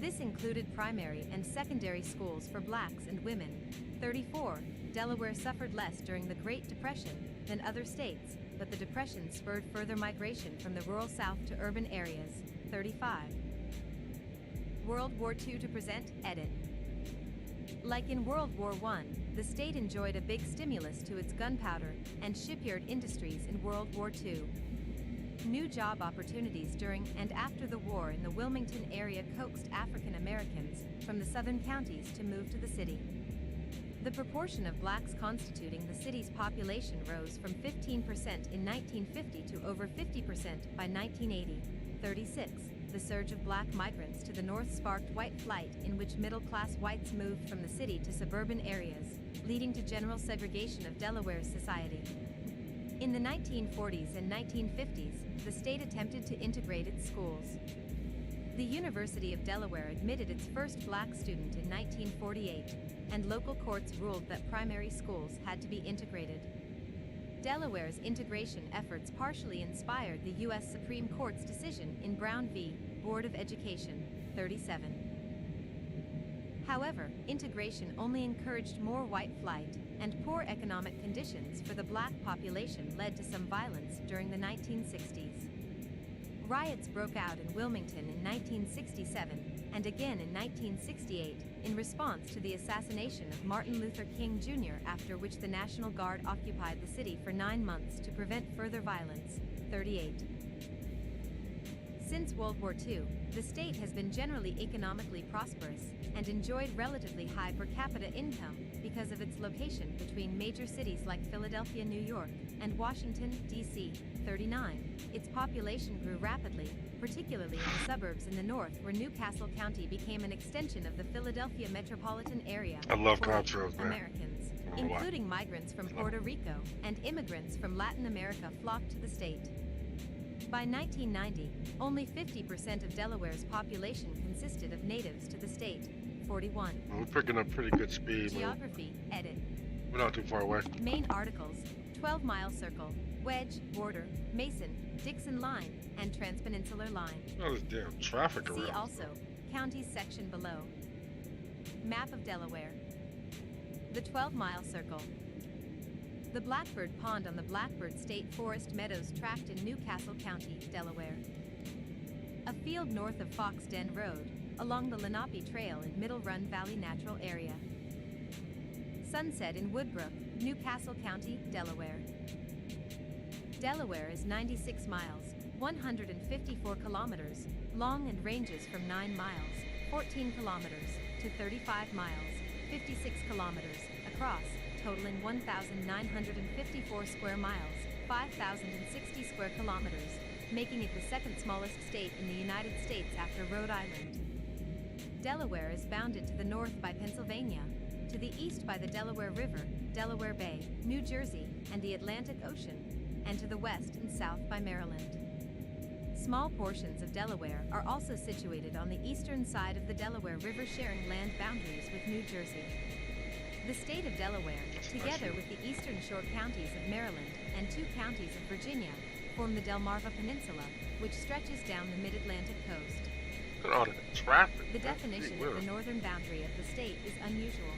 This included primary and secondary schools for blacks and women. 34. Delaware suffered less during the Great Depression than other states, but the Depression spurred further migration from the rural South to urban areas. 35. World War II to present, edit. Like in World War I, the state enjoyed a big stimulus to its gunpowder and shipyard industries in World War II. New job opportunities during and after the war in the Wilmington area coaxed African Americans from the southern counties to move to the city. The proportion of blacks constituting the city's population rose from 15% in 1950 to over 50% by 1980. 36. The surge of black migrants to the north sparked white flight in which middle-class whites moved from the city to suburban areas, leading to general segregation of Delaware's society. In the 1940s and 1950s, the state attempted to integrate its schools. The University of Delaware admitted its first black student in 1948, and local courts ruled that primary schools had to be integrated. Delaware's integration efforts partially inspired the U.S. Supreme Court's decision in Brown v. Board of Education. 37. However, integration only encouraged more white flight, and poor economic conditions for the black population led to some violence during the 1960s. Riots broke out in Wilmington in 1967, and again in 1968, in response to the assassination of Martin Luther King Jr., after which the National Guard occupied the city for 9 months to prevent further violence. 38. Since World War II, the state has been generally economically prosperous and enjoyed relatively high per capita income because of its location between major cities like Philadelphia, New York, and Washington, D.C. 39. Its population grew rapidly, particularly in the suburbs in the north, where New Castle County became an extension of the Philadelphia metropolitan area. I love contrails, man. Americans, including migrants from Puerto Rico and immigrants from Latin America, flocked to the state. By 1990, only 50% of Delaware's population consisted of natives to the state. 41. We're picking up pretty good speed, man. Geography, edit. We're not too far away. Main articles: 12-mile circle, wedge, border, Mason, Dixon line, and Transpeninsular line. Oh, there's damn traffic around. See also, counties section below. Map of Delaware. The 12-mile circle. The Blackbird Pond on the Blackbird State Forest Meadows tract in New Castle County, Delaware. A field north of Fox Den Road, along the Lenape Trail in Middle Run Valley Natural Area. Sunset in Woodbrook, New Castle County, Delaware. Delaware is 96 miles, 154 kilometers, long and ranges from 9 miles, 14 kilometers, to 35 miles, 56 kilometers, across, totaling 1,954 square miles, 5,060 square kilometers, making it the second smallest state in the United States after Rhode Island. Delaware is bounded to the north by Pennsylvania, to the east by the Delaware River, Delaware Bay, New Jersey, and the Atlantic Ocean, and to the west and south by Maryland. Small portions of Delaware are also situated on the eastern side of the Delaware River, sharing land boundaries with New Jersey. The state of Delaware, together with the eastern shore counties of Maryland and 2 counties of Virginia, form the Delmarva Peninsula, which stretches down the mid-Atlantic coast. Look at all that traffic. The man. definition Gee of the whiz. northern boundary of the state is unusual.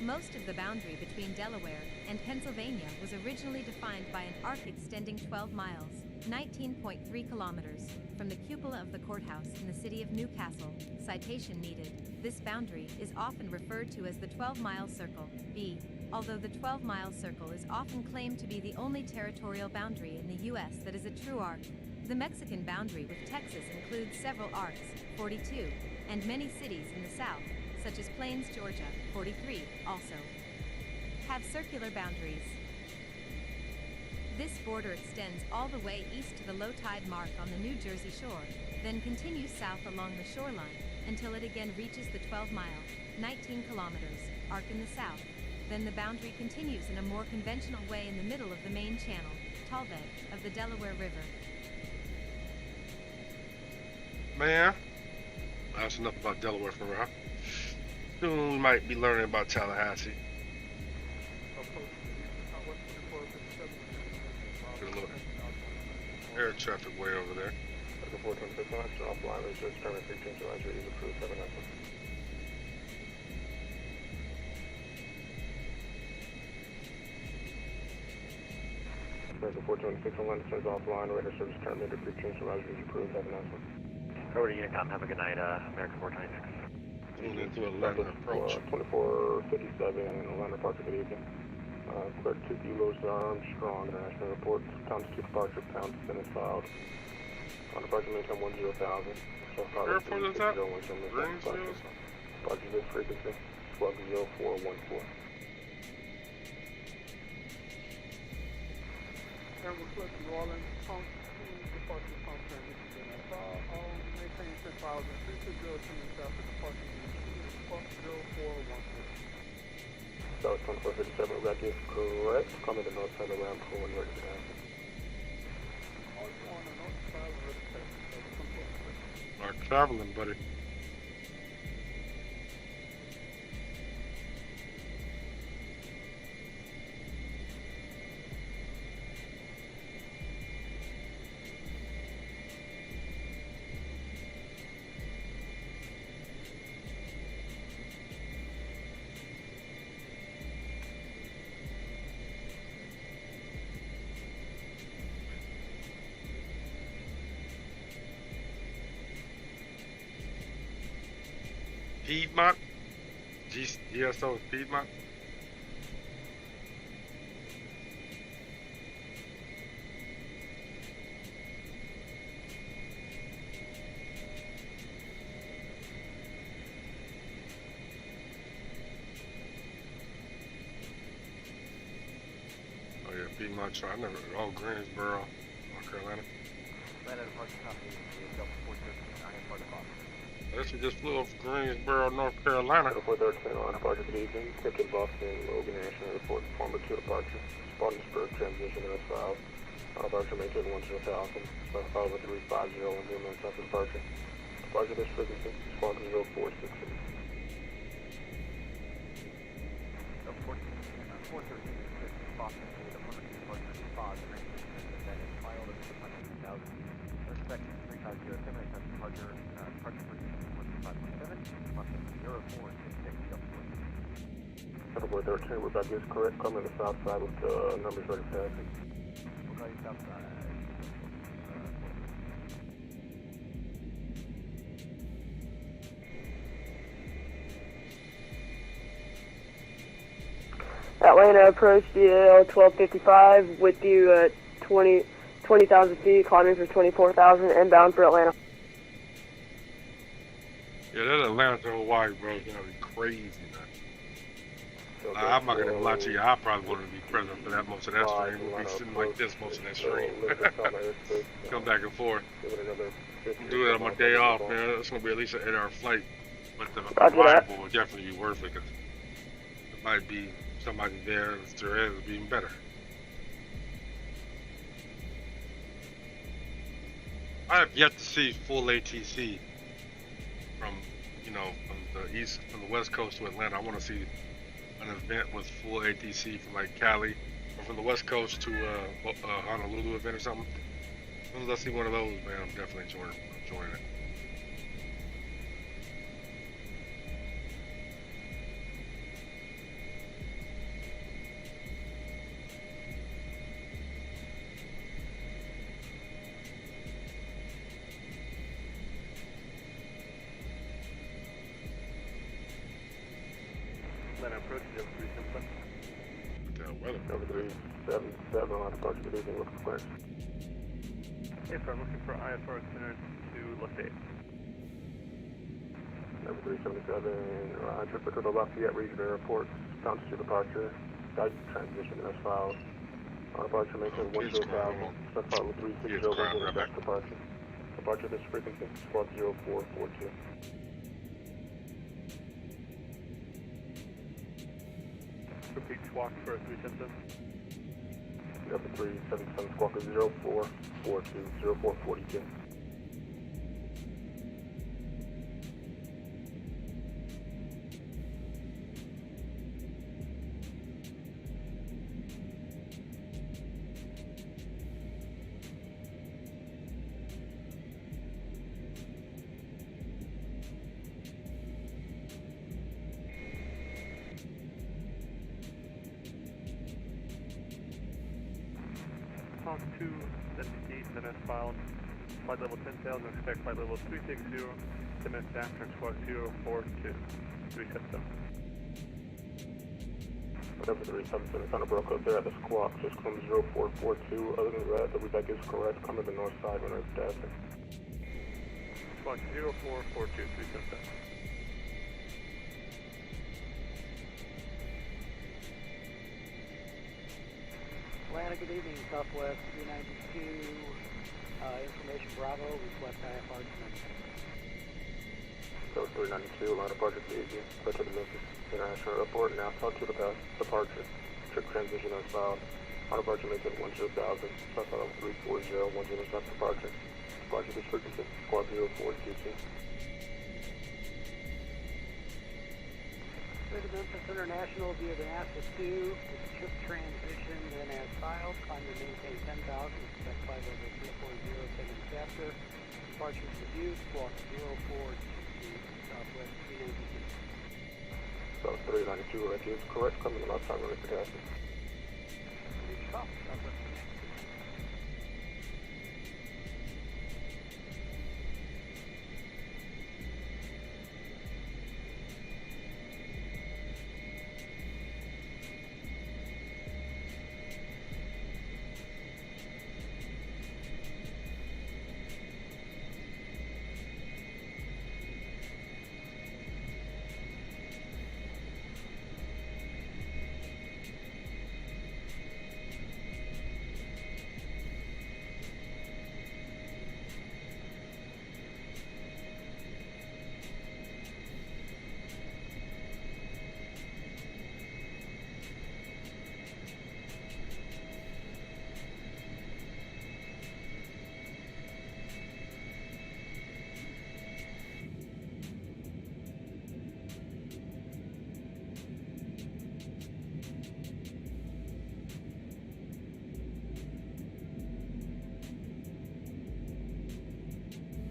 Most of the boundary between Delaware and Pennsylvania was originally defined by an arc extending 12 miles, 19.3 kilometers, from the cupola of the courthouse in the city of Newcastle. Citation needed. This boundary is often referred to as the 12-mile circle, B, although the 12-mile circle is often claimed to be the only territorial boundary in the U.S. that is a true arc. The Mexican boundary with Texas includes several arcs, 42, and many cities in the south, such as Plains, Georgia, 43, also have circular boundaries. This border extends all the way east to the low tide mark on the New Jersey shore, then continues south along the shoreline until it again reaches the 12-mile, 19 kilometers, arc in the south. Then the boundary continues in a more conventional way in the middle of the main channel, Tallbed, of the Delaware River. Man, that's enough about Delaware for now. Soon we might be learning about Tallahassee. Get a little air traffic way over there. 426 offline, it's just terminal 15 to answer, is approved 791. American 426 online, it says offline, radar service terminated, pre-change to Roger, is approved 791. Over to Unicom, have a good night, American 426. Moving into Atlanta approach. 2457 Atlanta Parker, good evening. Clear 2 kilos Armstrong, International Report, pound 2 departure, pound 10 is filed. On departure, maintain 10,000. So far, Airport is that? Greenfield? Departure this frequency, 120414. And reflect New Orleans, departure function, maintain 10,000, 320 traffic, departure 0414. So it's 2457, that is correct. Coming to north side of ramp for 1 ready to pass. Our traveling, buddy. Piedmont? GSO is Piedmont? Oh yeah, Piedmont. I never. Oh, Greensboro, North Carolina. I guess we just flew off Greensboro, North Carolina. 413 on departure, good evening. Clear to Boston, Logan National Airport, former 2 departure. Spartansburg transition as filed. Departure maintain 10,000. Specified with 350 and 0 minutes after departure. Departure this frequency, Spartan 0466. 413 Boston, the former 2 departure, spot, that is filed at 500,000. Respect 350, terminate departure, departure for 517, Boston 0466. 413, we're back, is correct. Coming to the south side with the numbers ready to pass. We'll call you south side. Atlanta approach DL 1255 with you at 20,000 feet, climbing for 24,000, inbound for Atlanta. Yeah, that Atlanta to Hawaii, bro, is gonna be crazy, man. I'm not gonna lie to you. I probably want to be present for that most of that stream. We'll be sitting like this most of that stream. Come back and forth. Do that on my day off, man. It's gonna be at least an 8-hour flight. But the Roger that. reliable would definitely be worth it because it might be somebody there. If there is, it'd be even better. I have yet to see full ATC from, from the West Coast to Atlanta. I want to see an event with full ATC from like Cali or from the West Coast to Honolulu event or something. As soon as I see one of those, man, I'm definitely enjoying it. Atlanta approach, 0377. Weather. Number 377 on approach. Good evening. Looking for clearance. I'm looking for IFR clearance to Lafayette. Number 377, Roger. For the Lafayette Regional Airport. Altitude departure. Guide transition as filed. On departure, maintain 10,000. Specify with 360 Right back. departure. Departure this frequency, squawk 0442. Repeat squawk for 377. Number 377, squawk 0442, 0442. Talk to investigate that has filed flight level 10,000, expect flight level 360, 10 minutes after squawk 042, 377. Number 377, kind of broke up there at the squawk, just come 0442. Other than that, the redeck is correct. Come to the north side when it's passing. Squawk 0442, 377. Atlanta, good evening, Southwest 392, information Bravo, request IFR clearance. So 392, line departure to Asia. Go to the Memphis International Airport. Now talk to the departure. Trip transition as filed. On departure, make it 10,000. Specify 340, 10 intercept departure. Departure this frequency, squawk 0422. Go to Memphis International via the NASA 2, with trip transition, then as filed, climb and maintain 10,000, expect flight level 340, 10 minutes after. Departure to view, squawk 0422, Southwest 392. So 392, right here is correct. Come to the north side when it's passing. Southwest 392.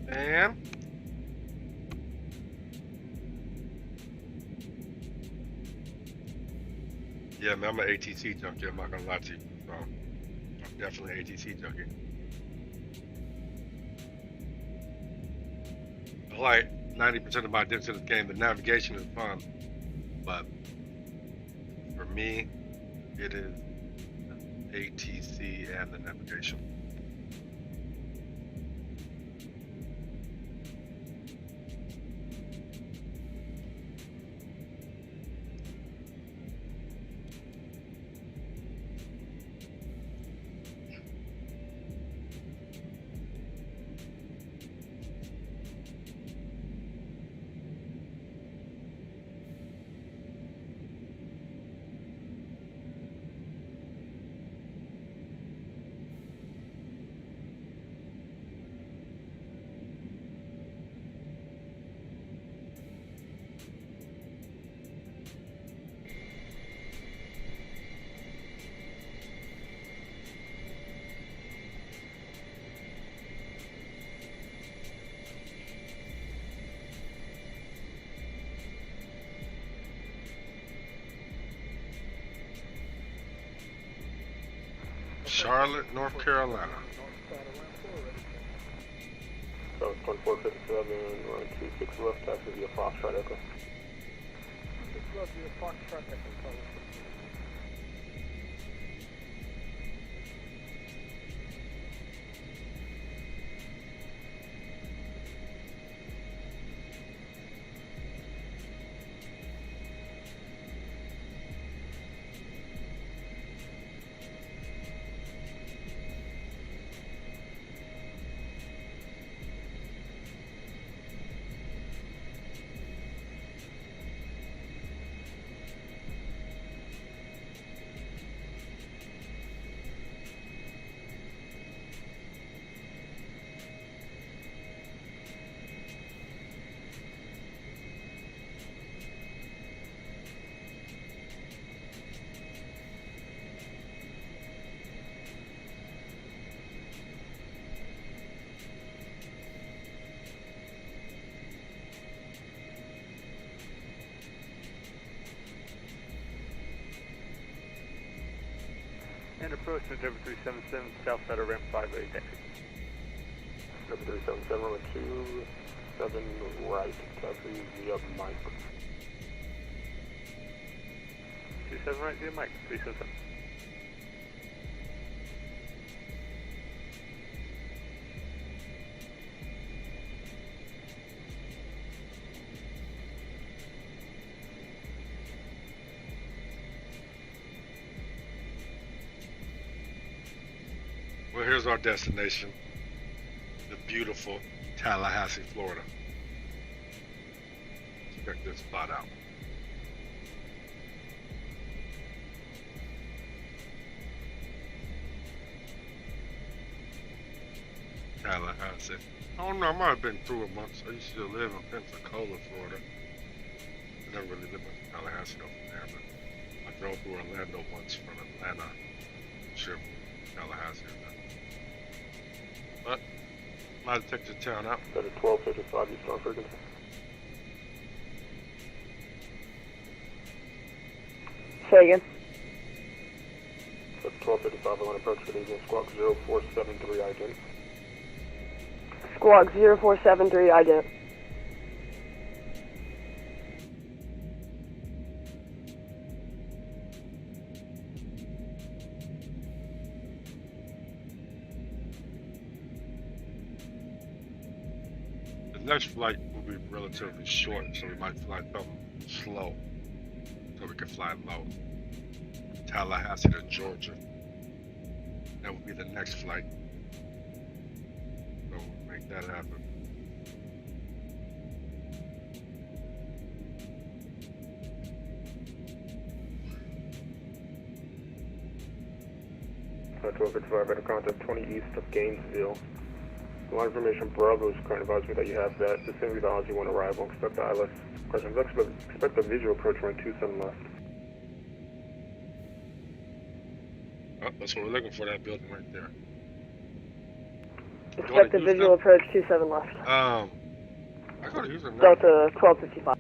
And yeah, man, I'm an ATC junkie. I'm not gonna lie to you. So I'm definitely an ATC junkie. I like 90% of my addiction to this game. The navigation is fun, but for me, it is the ATC and the navigation. Charlotte, North Carolina. North side of ramp 4 ready. So it's 2457, running 26 left, taxi via Foxtrot Echo. 26 left via Foxtrot Echo, Charlotte. And approach to Denver 377, south side of ramp 5 ready taxi. Number 377, running 27 right, taxi via Mike. 27 right via Mike, 377. Well, here's our destination, the beautiful Tallahassee, Florida. Check this spot out. Tallahassee. I don't know, I might have been through it once. I used to live in Pensacola, Florida. I never really lived in Tallahassee though from there, but I drove through Orlando once from Atlanta. Sure, Tallahassee or not. But might have checked the town out. That is 1255 Eastern frequency. Say again. That's 1255, I want to approach Canadian Squawk 0473 ident. Squawk 0473 ident. The next flight will be relatively short, so we might fly something slow, so we can fly low. Tallahassee to Georgia. That will be the next flight. So we'll make that happen. Flight 1255, better contact 20 east of Gainesville. Line information, Bravo is currently advising me that you have that. Vicinity of the Ozzy 1 arrival. Expect the ILS. Questions, expect the visual approach running 27 left. Oh, that's what we're looking for, that building right there. Expect the visual approach 27 left. I go to Houston now. Delta 1255.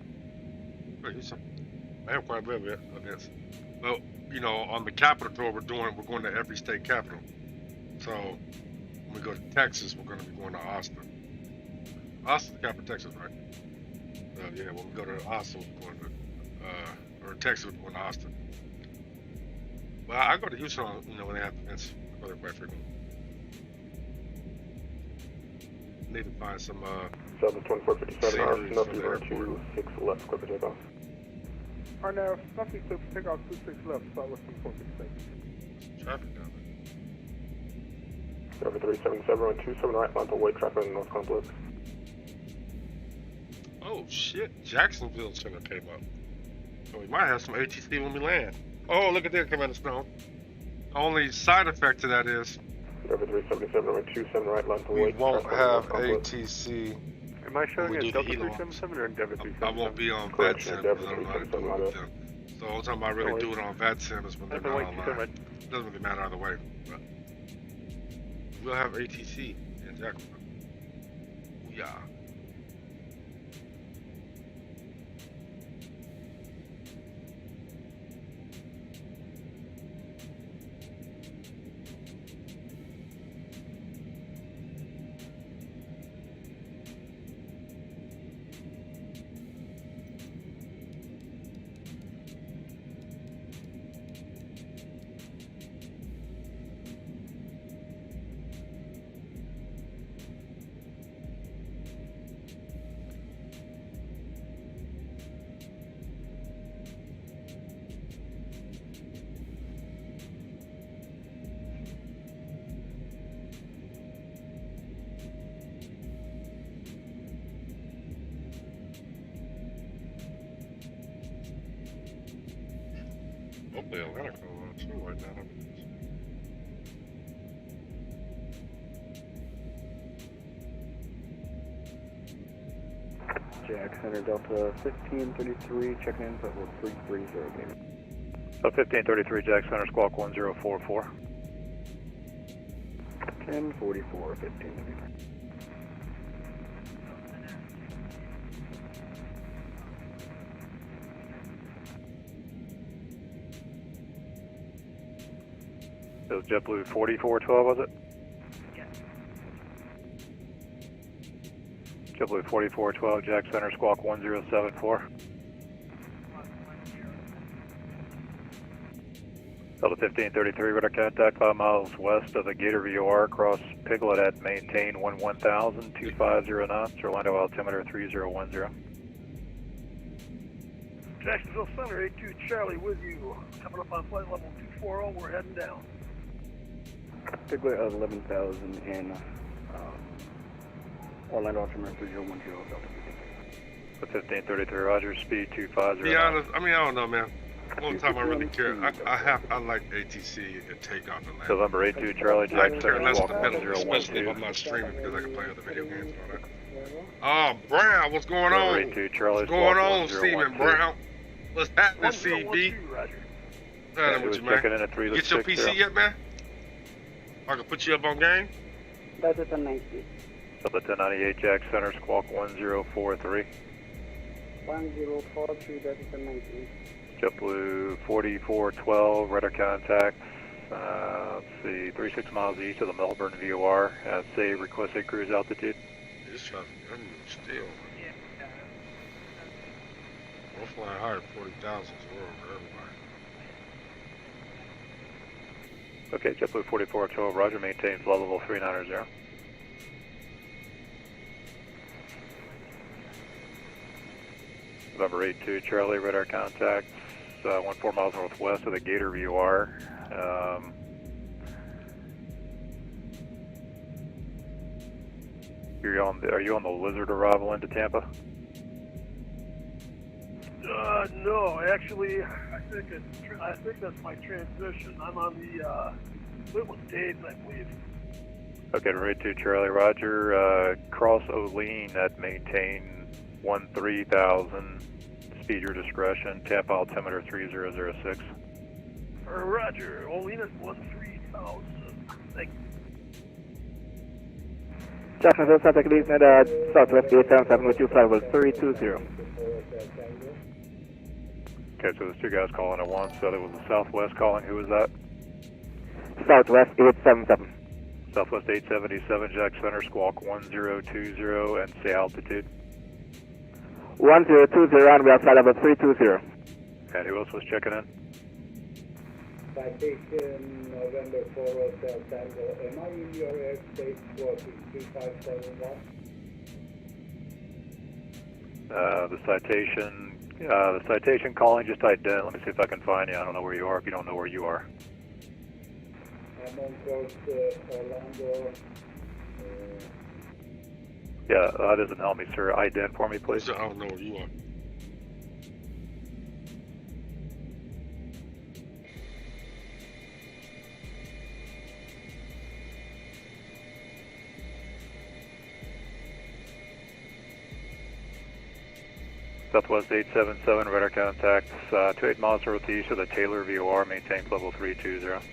Go to Houston. I have quite a bit of this. But, you know, on the capital tour we're going to every state capital. So, when we go to Texas, we're going to be going to Austin. Austin's the capital of Texas, right? Yeah, when we go to Austin, we're going to, or Texas, we're going to Austin. Well, I go to Houston, you know, when they have events. I go there quite frequently. Need to find some, Southern 2457, scenery Snuffy for the running airport. 26 left, quick takeoff. Arnav, Snuffy took take off 26 left, Southwest 2456. Traffic down Southern 377, running 27 right, line to white traffic in North Complex. there. Oh shit, Jacksonville Center came up. So we might have some ATC when we land. Oh, look at that, Commander Snow. The only side effect to that is Southern 377, running 27 right, line to we white won't traffic in have North Complex. ATC. Am I showing We a do the Delta Hilo. 377 or a Delta I 377? won't be on Correction, VATSIM because I don't know how to do 377, it with them. So the only time I really do it on VATSIM is when they're That's a not white online. 27 right. It doesn't really matter either way. But we'll have ATC in Jacksonville. Yeah. Hopefully Atlanta going on too right now. Jack Center Delta 1533, checking in, level 330, game. So 1533, Jack Center, squawk 1044. 1044, 1533. It was JetBlue 4412, was it? Yes. JetBlue 4412, Jack Center, squawk 1074. Delta 1533, radar contact 5 miles west of the Gator VOR, across Piglet at maintain 1000, 250 knots, Orlando altimeter 3010. Jacksonville Center, 82 Charlie with you. Coming up on flight level 240, we're heading down. Piglet 11,000 in Orlando altimeter 3010, Delta 1533, roger, speed 250. Be honest, I mean, I don't know, man. One time I really care. I like ATC and takeoff and land. November 82 Charlie, I Jack care Center, less squawk about middle, especially if 1012. I'm not streaming because I can play other video games and all that. Oh, Brown, what's going November on? 82 Charlie, What's going squawk on, Seaman 1012. Brown? What's happening, CB? 1012, Roger. What's happening with you, man? Checking in at 3 Get your PC yet, man? I can put you up on game? That's at the 90. Delta 1098 Jack Center, squawk 1043. 1043, that's at the 90. JetBlue 4412, radar contact. Let's see, 36 miles east of the Melbourne VOR. Say requested cruise altitude. This traffic, I'm still. We're flying higher than 40,000 is world for everybody. Okay, JetBlue 4412, roger, maintain flight level 390. November 82 Charlie, radar contact. 14 miles northwest of the Gator VOR. Are you on the Lizard arrival into Tampa? No, actually, I think that's my transition. I'm on the Little Days, I believe. Okay, November 82 Charlie, roger. Cross Olean at maintain 13,000. Speed your discretion. Tampa altimeter 3006. Roger. Olean 13,000. Thank you. Jacksonville Santa Cruz at Southwest 877 with you, flight level 320. Okay, so there's two guys calling at once. So there was the Southwest calling. Who was that? Southwest 877. Southwest 877, Jack Center, squawk 1020, and say altitude. 1020, and we are flight level 320. And who else was checking in? Citation November 4 Hotel Tango. Am I in your airspace squawking 3571? The citation calling, just ident. Let me see if I can find you. I don't know where you are if you don't know where you are. I'm on course Orlando. Yeah, that doesn't help me, sir. Ident for me, please. I don't know where you are. Southwest 877, radar contacts 28 miles northeast of the Taylor VOR, maintain level 320.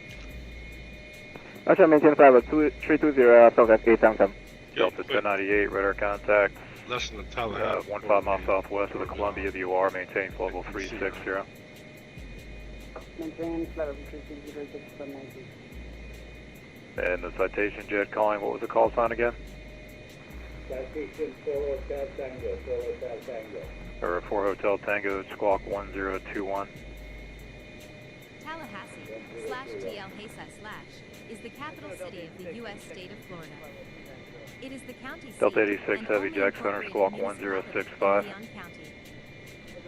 I shall maintain flight level 320, Southwest 877. Delta 1098, radar contacts Less than the Tallahassee. 15 miles southwest of the Columbia VOR, maintain level 360. Maintain flight level 320, 690. And the citation jet calling, what was the call sign again? Citation 4 Hotel Tango, 4 Hotel Tango. Or 4 Hotel Tango, squawk 1021. Tallahassee/Tallahassee/ is the capital city of the U.S. state of Florida. It is the county seat Delta 86 and Heavy only Jack Center, incorporated squawk municipality 1065. in Leon County.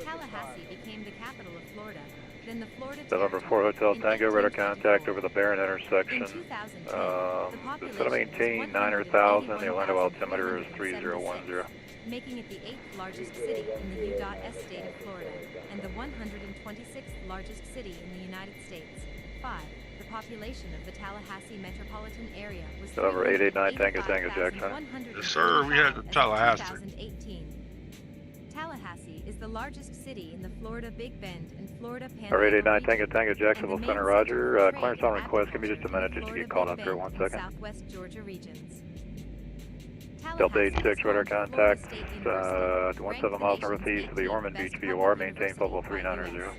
Tallahassee became the capital of Florida, then the Florida November Territory 4 Hotel in Tango, radar 1854. contact over the Barron intersection. In 2010, the It's going to population maintain was 900,000. The Orlando 181,377. altimeter is 3010. making it the 8th largest city in the U.S. state of Florida, and the 126th largest city in the United States. 5. The population of the Tallahassee metropolitan area was November 889 Tango Tango Jackson. Yes, sir. We had the Tallahassee. 2018. Tallahassee is the largest city in the Florida Big Bend and Florida Panhandle 889 Tango region, Tango Jacksonville and the Center, main Roger. center of Clearance trade on and request. Give me just a agriculture minute just to in get caught Florida up Big here. Bend 1 and second. Southwest Georgia regions. Delta Tallahassee 86, is radar home to Florida contact, State University, 17 ranked miles the northeast nation's of the 18th Ormond best Beach VOR, public maintain university level by 390. US.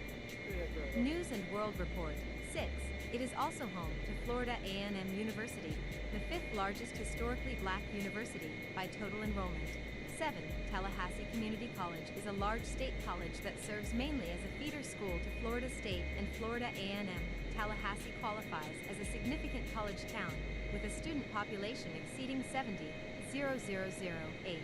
News and World Report. 6. It is also home to Florida A&M University, the 5th largest historically black university by total enrollment. 7. Tallahassee Community College is a large state college that serves mainly as a feeder school to Florida State and Florida A&M. Tallahassee qualifies as a significant college town, with a student population exceeding 70,008.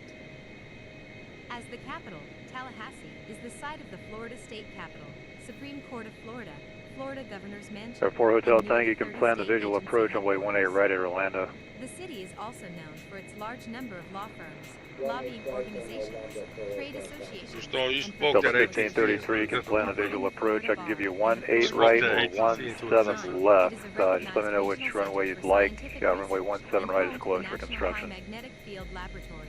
As the capital, Tallahassee is the site of the Florida State Capitol, Supreme Court of Florida, Florida Governor's Mansion, Air 4 Hotel and nearly Tango, you can 30 plan the state visual agency approach on way headquarters. 18 right at Orlando. The city is also known for its large number of law firms, lobbying organizations, trade associations, You spoke and Delta that professional 1533, you can plan the visual approach. I can give you 18 right or 17 left. Just let me know which runway you'd like. Runway 17 right is closed for construction. Magnetic Field Laboratory.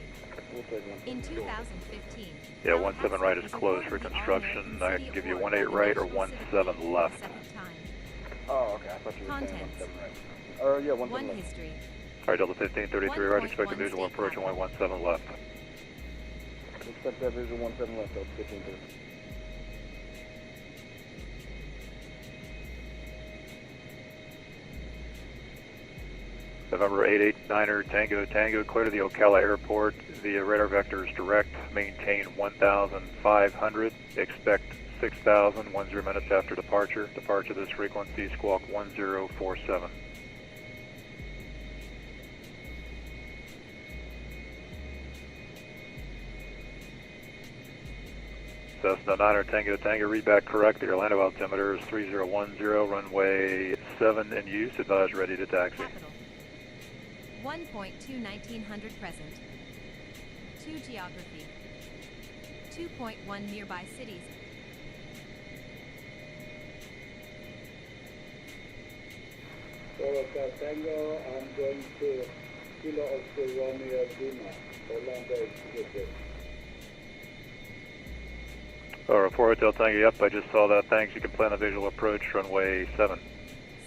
In 2015, Yeah, 17 right is closed for construction. I can give you 18 right or 17 left. Oh, okay. I thought you were saying Contents. 17 right. Or, yeah, 1 17 right. history. Alright, Delta 1533 right, expect the visual approach on way 17 left. Expect that visual 17 left, though, 1530. November 889er Tango Tango, clear to the Ocala Airport via radar vectors direct, maintain 1,500, expect 6,000, 10 minutes after departure. Departure this frequency, squawk 1047. Cessna 9er Tango Tango, read back correct. The Orlando altimeter is 3010, runway 7 in use, advise ready to taxi. Capital. 1.21900 present. 2 geography. 2.1 nearby cities. Hotel Tango, I'm going to Kilo Oscar Romeo Lima, Orlando Executive. Alright, 4 Hotel Tango, yep, I just saw that, thanks. You can plan the visual approach, runway 7.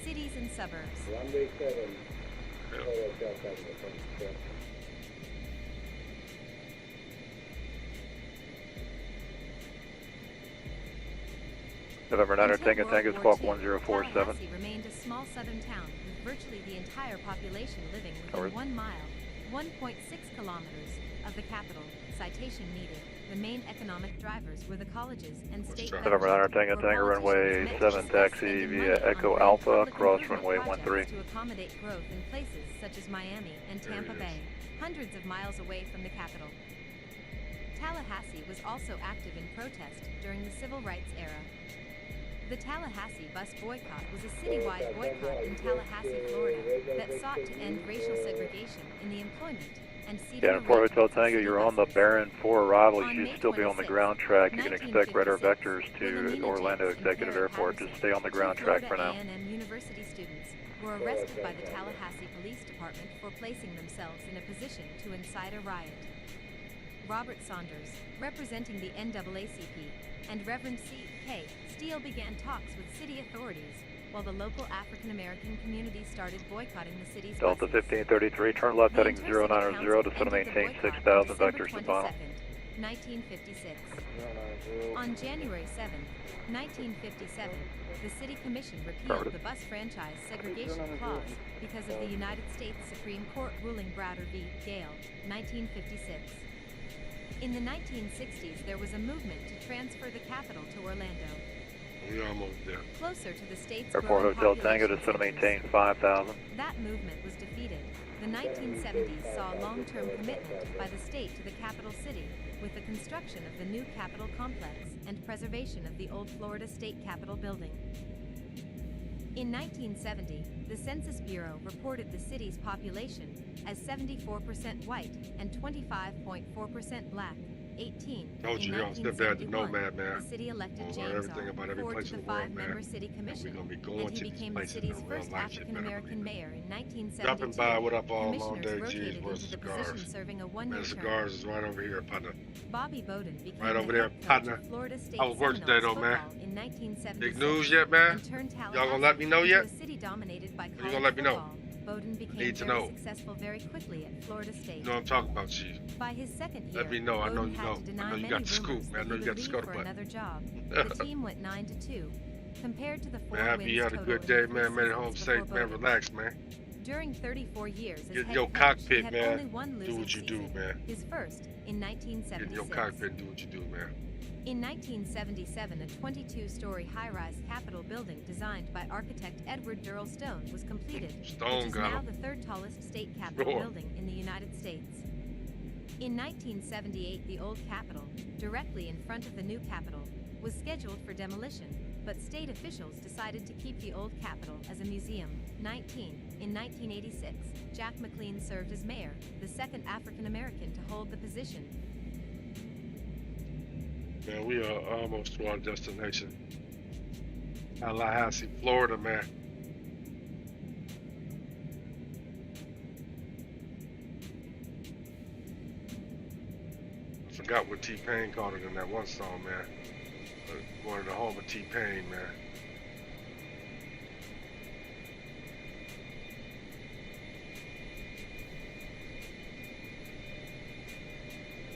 Cities and suburbs. Runway 7, Hotel Tango, thanks, sir. November 9er Until Tango World Tango, War squawk II, 1047. Tallahassee remained a small southern town with virtually the entire population living within 1 mile, 1.6 kilometers, of the capital. Citation needed. The main economic drivers were the colleges and state November 9er Tango Tango, runway 7, taxi via Echo Alpha, cross runway 13. To accommodate growth in places such as Miami and Tampa Bay, hundreds of miles away from the capital. Tallahassee was also active in protest during the Civil Rights era. The Tallahassee bus boycott was a citywide boycott in Tallahassee, Florida, that sought to end racial segregation in the employment and ceding Yeah, and 4 Hotel Tango, you're on the Barron 4 arrival. You should still be on the ground track. You can expect radar vectors to Orlando Executive Airport. Just stay on the ground track for now. A&M University students were arrested by the Tallahassee Police Department for placing themselves in a position to incite a riot. Robert Saunders, representing the NAACP, and Reverend C.K. Steele began talks with city authorities, while the local African-American community started boycotting the city's Delta buses. 1533, turn left heading The 090, Council descend to ended the maintain boycott 6,000 on December vectors to final. 22nd, 1956. On January 7, 1957, the City Commission repealed the bus franchise segregation clause because of the United States Supreme Court ruling Browder v. Gale, 1956. In the 1960s, there was a movement to transfer the capital to Orlando. We're almost there. Closer to the state's Airport growing Hotel Tango, population descend to centers. maintain 5,000. That movement was defeated. The 1970s saw a long-term commitment by the state to the capital city, with the construction of the new Capitol complex and preservation of the old Florida State Capitol building. In 1970, the Census Bureau reported the city's population as 74% white and 25.4% black. 18. Told In you, y'all stepdad the 1971, nomad, man. the city elected We'll learn James everything R. about every Ford place to in the the world, man. five-member city And commission, we're gonna be going and he to these became the places city's in real first life. You better African-American believe it. mayor in 1972. Dropping by, what up, all long Commissioners day G's rotated worth into of the position cigars. serving a Man, one-year the term. cigars is right over here, partner. Bobby Bowden became Right over the there, head coach partner. of Florida State How was work Seminoles today, though, man? football in 1976 Big news yet, man? and turned Y'all Tallahassee gonna let me know into yet? a city dominated by You college gonna let me know? football. Bowden became Need to very know. successful very quickly at Florida State. You know what I'm talking about, Chief. By his second year, Let me know. I know Bowden you had know. to I deny know you many got the scoop, rumors man. I that know he you would got the leave for scuttlebutt. another job. The team went 9-2, compared to the 4 Man, happy wins you had a total good in day, the 3 man. Made it seasons home before safe, man. Bowden. Relax, man. During 34 years as Get in head your coach, cockpit, he had man. only one Do losing what you do, season, man. his first in Get in 1976. your cockpit and do what you do, man. In 1977, a 22-story high-rise Capitol building designed by architect Edward Durrell Stone was completed, Stone which is got now 'em. the third tallest state Capitol Sure. building in the United States. In 1978, the old Capitol, directly in front of the new Capitol, was scheduled for demolition, but state officials decided to keep the old Capitol as a museum. 19. In 1986, Jack McLean served as mayor, the second African-American to hold the position. Man, we are almost to our destination. Tallahassee, Florida, man. I forgot what T-Pain called it in that one song, man. Going to the home of T-Pain, man.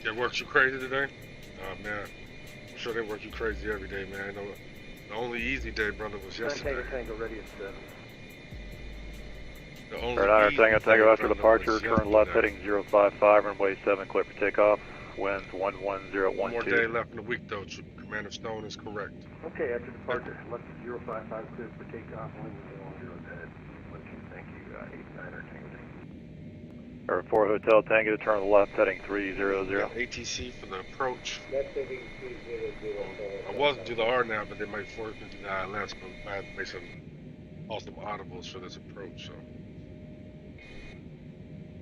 That worked you crazy today? Oh, man. I'm sure they work you crazy every day, man. The only easy day, brother, was yesterday. Tango ready at 7. The only Radar easy Tango day, Tango after brother, departure, was turn left yesterday. heading 055, runway 7, clear for takeoff, winds 11012. One more day left in the week, though. Commander Stone is correct. Okay, after departure, left 055, clear for takeoff, wind 110 ahead. 12, thank you, 89er Tango Tango. Or 4 Hotel Tango, turn left heading 300. Got ATC for the approach. Left heading 300. I was do the R now, but they might force me to do the ILS, but I had to make some awesome audibles for this approach, so.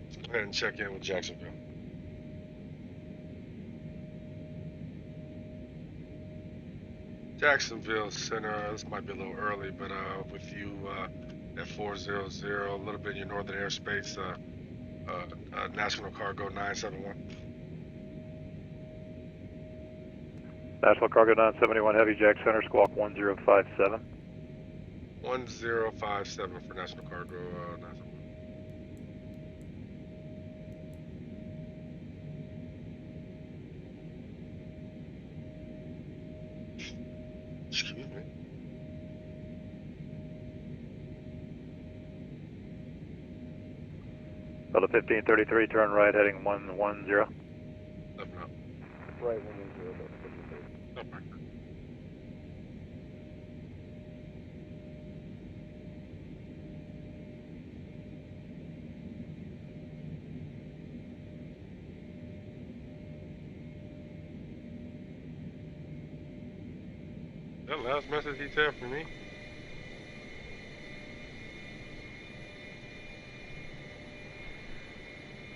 Let's go ahead and check in with Jacksonville. Jacksonville Center, this might be a little early, but with you at 400, a little bit in your northern airspace, National Cargo 971. National Cargo 971, Heavy Jack Center, squawk 1057. 1057 for National Cargo 971. Excuse me. Delta 1533, turn right heading 110. Nothing up. Right, 110, Delta 53. Up right. That last message he said for me.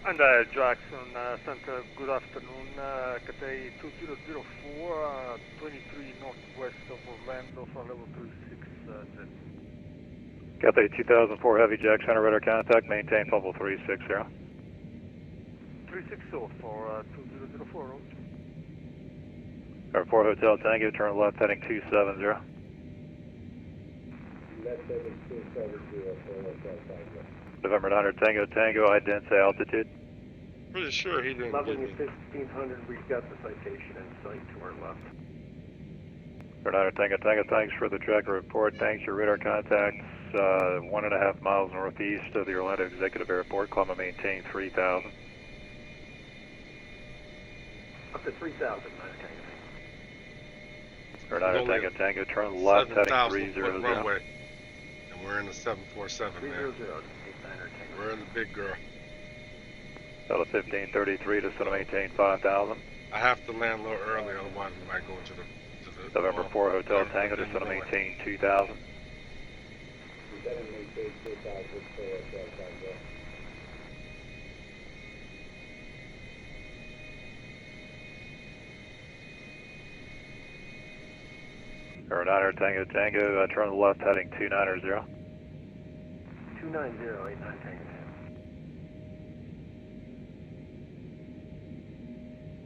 And Jackson Center, good afternoon. Cathay 2004, 23 northwest of Orlando for level 36 jet. Cathay 2004, Heavy Jack Center, radar contact, maintain level 360. 360 for 2004, road. Or 4 Hotel Tango, turn left heading 270. Left heading 270 for Hotel Tango. November 900 Tango Tango, ident altitude. Pretty sure he didn't Leveling give at me. 1500, we've got the citation in sight to our left. November 900 Tango Tango, thanks for the tracker report. Thanks, your radar contacts 1.5 miles northeast of the Orlando Executive Airport. Climb and maintain 3000. Up to 3000, November 900 Only Tango Tango, turn left heading 7,000 foot 300. runway. And we're in the 747, man. 300, 89er Tango. We're in the big girl. Delta 1533 to center maintain 5000. I have to land a little early, otherwise we might go into the November 4 Hotel everything Tango to in the center way. maintain 2000. then maintain 2000 for Hotel Tango. Or 9er Tango Tango, turn to the left heading 290. 290, 89 Tango.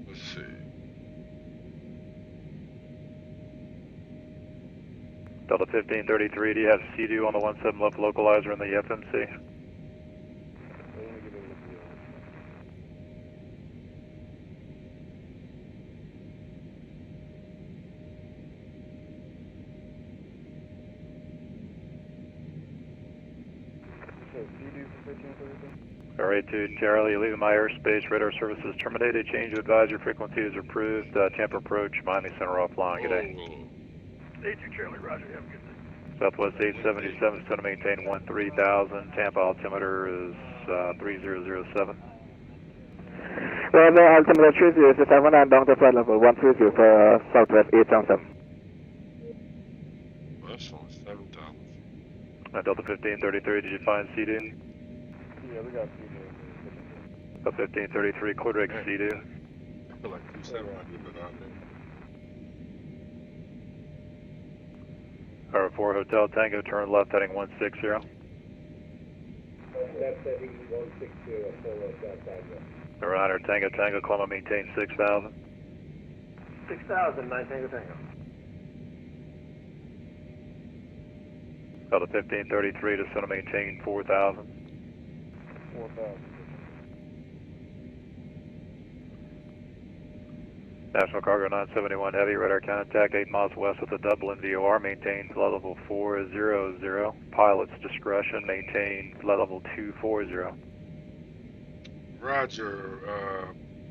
Let's see. Delta 1533, do you have CDU on the 17 left localizer in the FMC? Alright, to Charlie, leaving my airspace, radar services terminated, change of advisory frequency is approved, Tampa approach, Miami Center offline, good day. 82 Charlie, roger, have a good day. Southwest 877, still to maintain 13,000, Tampa altimeter is 3007. Well, the altimeter 3007 and down to flight level 130 for Southwest 877. That's only 7,000. Delta 1533, did you find CDU? Yeah, we got CDU. Delta 1533, clear to CDU. I feel like 270 but out there. Alright, 4 Hotel Tango, turn left heading 160. Left heading 160 for Hotel Tango. Alright, Tango Tango, Columbia maintain 6,000. 6,000, 9 Tango Tango. Delta 1533, just want to maintain 4,000. 4,000. National Cargo 971 Heavy, radar contact 8 miles west of the Dublin VOR, maintain flight level 400. Pilot's discretion, maintain flight level 240. Roger,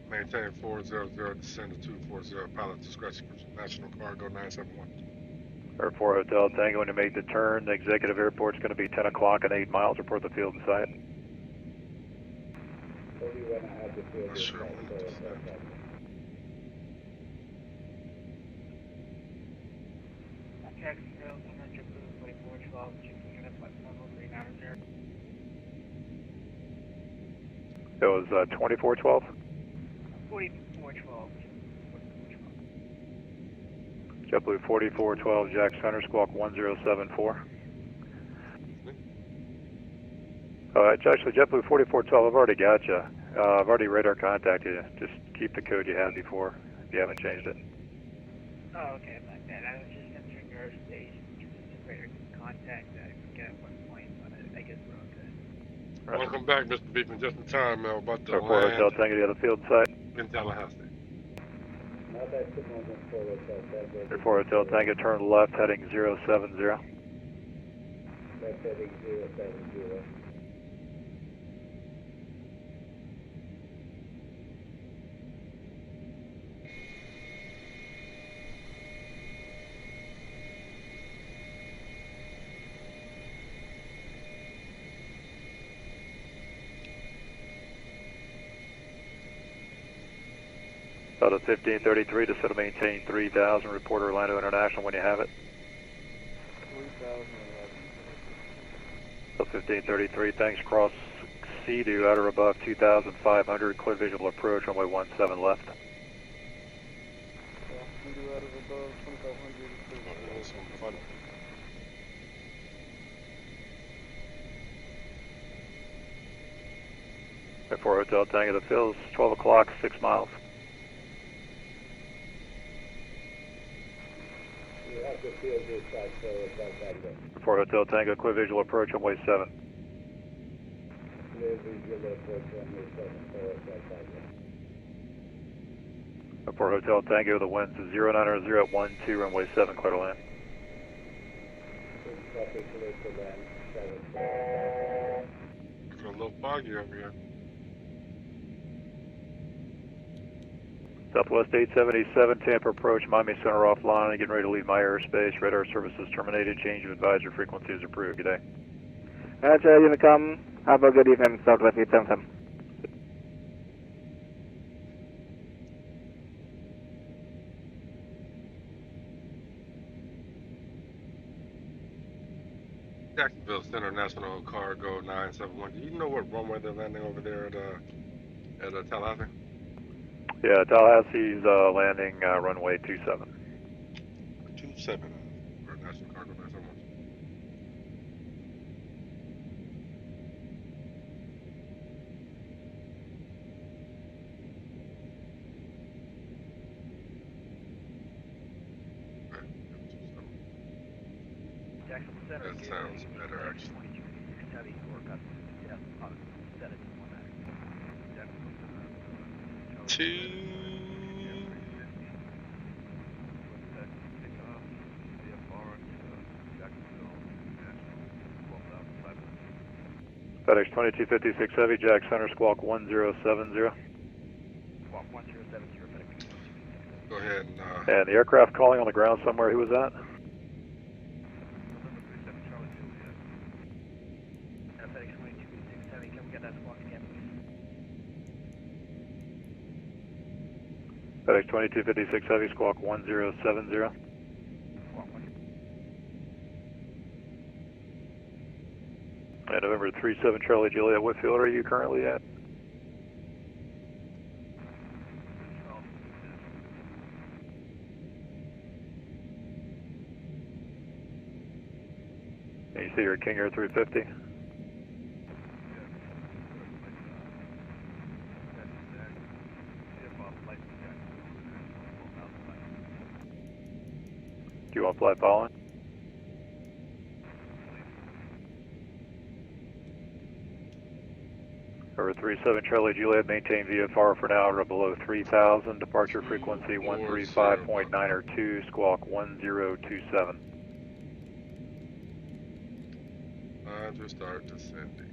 maintain 400, descend to 240, pilot discretion, National Cargo 971. Or 4 Hotel Tango, when you make the turn, the executive airport's going to be 10 o'clock and 8 miles, report the field in sight. Only when I have the field Not in sure sight when for it is Hotel that. Tango. Taxi Hill, Summer JetBlue 4412, checking in at flight level 390. It was 2412? 4412. JetBlue 4412, Jack Center, squawk 1074. Actually, JetBlue 4412, I've already got you. I've already radar contacted you. Just keep the code you had before, if you haven't changed it. Oh, okay, like that. I was just entering your station, just radar contact. I forget at what point, but I guess we're okay. Roger. Welcome back, Mr. Beekman, just in time, man. About to Or 4 Hotel land Tango, do you have the field in sight? in Tallahassee. Not at the moment for Hotel Tango. Or 4 Hotel Tango, turn left heading 070. Left heading 070. Delta 1533, just to maintain 3,000, report Orlando International when you have it. 3,011. Delta 1533, thanks, cross CDU at or above 2,500, clear visual approach, runway 17 left. CDU out of above 2,500. That's some fun. At 4 Hotel Tango, the field's 12 o'clock, 6 miles. You have the field in sight for Hotel Tango. 4 Hotel Tango, clear visual approach, runway 7. Clear visual approach runway 7 for Hotel Tango. At 4 Hotel Tango, the wind's 090 at 12, runway 7, clear to land. Copy, clear to land 7 for It's a little foggy over here. Southwest 877, Tampa approach, Miami Center offline, getting ready to leave my airspace, radar services terminated, change of advisory frequency is approved, good day. Roger, Unicom. Have a good evening, Southwest 877. Jacksonville Center National Cargo 971. Do you know what runway they're landing over there at Tallahassee? Yeah, Tallahassee's landing runway 27. 27 for National Cargo 971. Jackson Center. That sounds better, actually. Heavy work up. Yeah, set it to one Two. FedEx 2256 Heavy, Jack Center, squawk 1070. Squawk 1070, FedEx. Go ahead and. And the aircraft calling on the ground somewhere, who was that? FedEx 2256 Heavy, can we get that squawk again, please? FedEx 2256 Heavy, squawk 1070. And November 37 Charlie Juliet, what field are you currently at? And you say you're at King Air 350? Do you want flight following? Over 37 Charlie Juliet, maintain VFR for now or below 3,000. Departure frequency 135.9 or 2, squawk 1027. To start descending.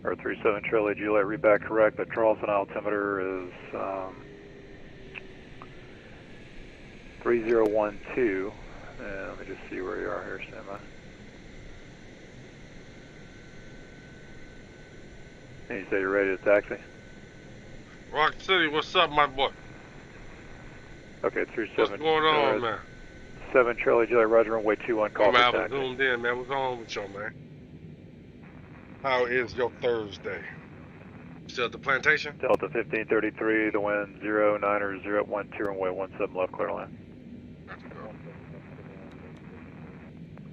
Or 37 Charlie Juliet, read back correct. The Charleston altimeter is 3012. And let me just see where you are here, standby. And you say you're ready to taxi? Rock City, what's up, my boy? Okay, 37. What's going on, man? 7 Charlie Juliet, Roger, runway 21, call I'm for out taxi. zoomed in, man. What's on with y'all, man? How is your Thursday? Still at the plantation? Delta 1533, the wind 09er 012, runway 17 left, clear line.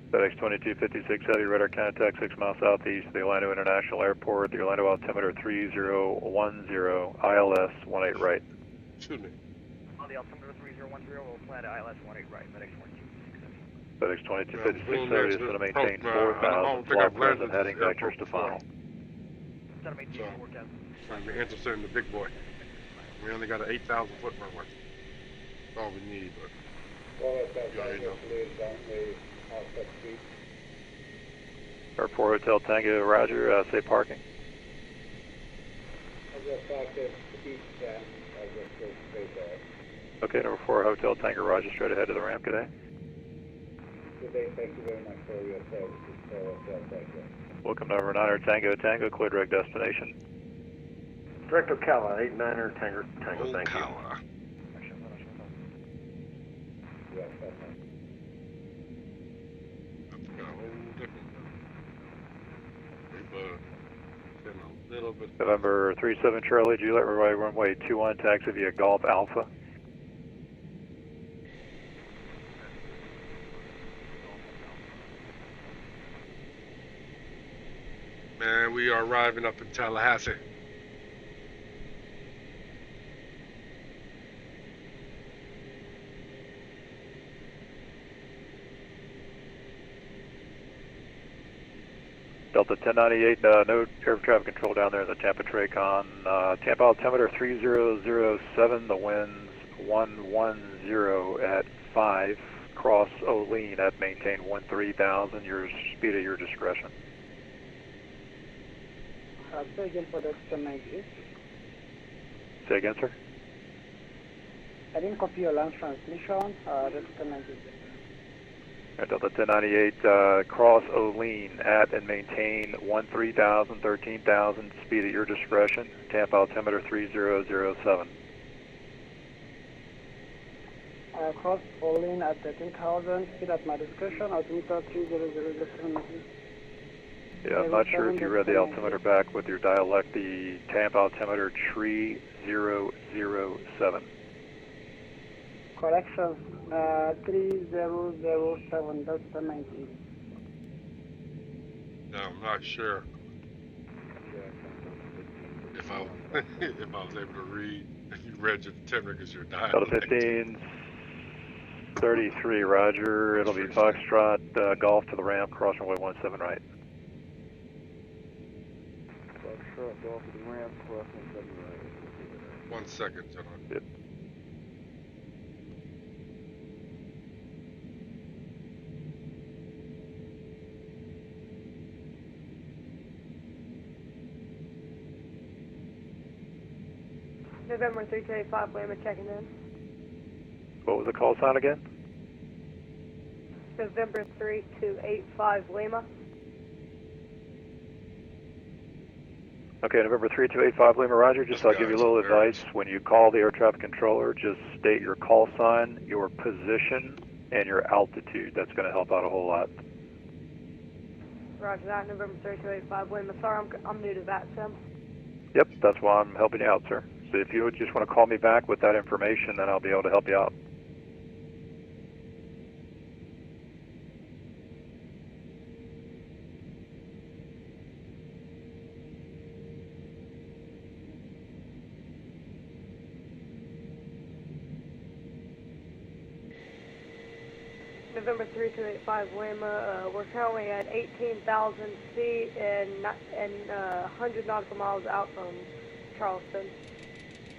FedEx 2256 Heavy, radar contact 6 miles southeast of the Orlando International Airport. The Orlando altimeter 3010, ILS 18 right. Excuse me. On the altimeter 3010, we'll plan to ILS 18 right, FedEx 2256 Heavy. FedEx 2256 Heavy is going to maintain 4,000, flight present, heading vectors to final. Set a maintain 4,000. I'd be interested in the big boy. We only got an 8,000 foot runway. That's all we need, but you already know. Airport Hotel Tango, Roger, say parking. Okay, number 4 Hotel Tango, Roger, straight ahead to the ramp, good day. Good day, thank you very much for your services for Hotel Tango. Welcome to number 9er Tango Tango, clear direct destination. Direct Ocala, 89er Tango, thank you. Yes, that's A little bit. November 37 Charlie Juliet, runway 21, taxi via Golf Alpha. Man, we are arriving up in Tallahassee. Delta 1098, no air traffic control down there in the Tampa Tracon. Tampa altimeter 3007, the wind's 110 at 5. Cross Olean at maintain 13,000, your speed at your discretion. Say again for the 1098. Say again, sir? I didn't copy your launch transmission. That's 1098. Delta 1098, cross Olean at and maintain 13,000, 13,000, speed at your discretion. Tampa altimeter 3007. Cross Olean at 13,000, speed at my discretion, altimeter 3007. Yeah, I'm not sure if you read the altimeter back with your dialect, the Tampa altimeter 3007. Correction, 3007, Delta 90. No, I'm not sure if I if I was able to read. If you read your altimeter because your Delta dialect. 1533, Roger. It'll be Foxtrot Golf to the ramp, cross runway 17 right. Foxtrot Golf to the ramp, cross 17 right. 1 second, gentlemen. Yep. November 3285, Lima checking in. What was the call sign again? November 3285, Lima. Okay, November 3285 Lima, Roger. Just I'll give you a little advice. When you call the air traffic controller, just state your call sign, your position, and your altitude. That's going to help out a whole lot. Roger that, November 3285, Lima. Sorry, I'm new to that, Sim. Yep, that's why I'm helping you out, sir. So if you would just want to call me back with that information, then I'll be able to help you out. November 3285, Lima. We're currently at 18,000 feet and 100 nautical miles out from Charleston.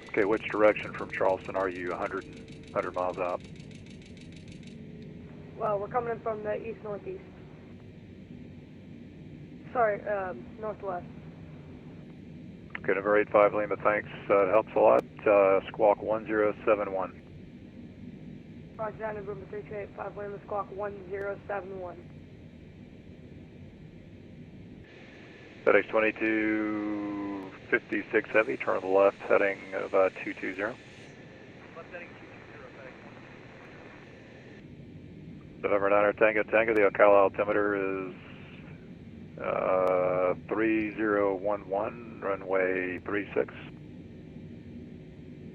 Okay, which direction from Charleston are you? 100 miles out? Well, we're coming in from the east-northeast. Sorry, northwest. Okay, November 85 Lima, thanks. It helps a lot. Squawk 1071. Roger that, November 3285, Lima, Squawk 1071. FedEx 2256 Heavy, turn to the left, heading about 220. Left heading 220, FedEx 1. November 9 Tango Tango, the Ocala altimeter is 3011, runway 36.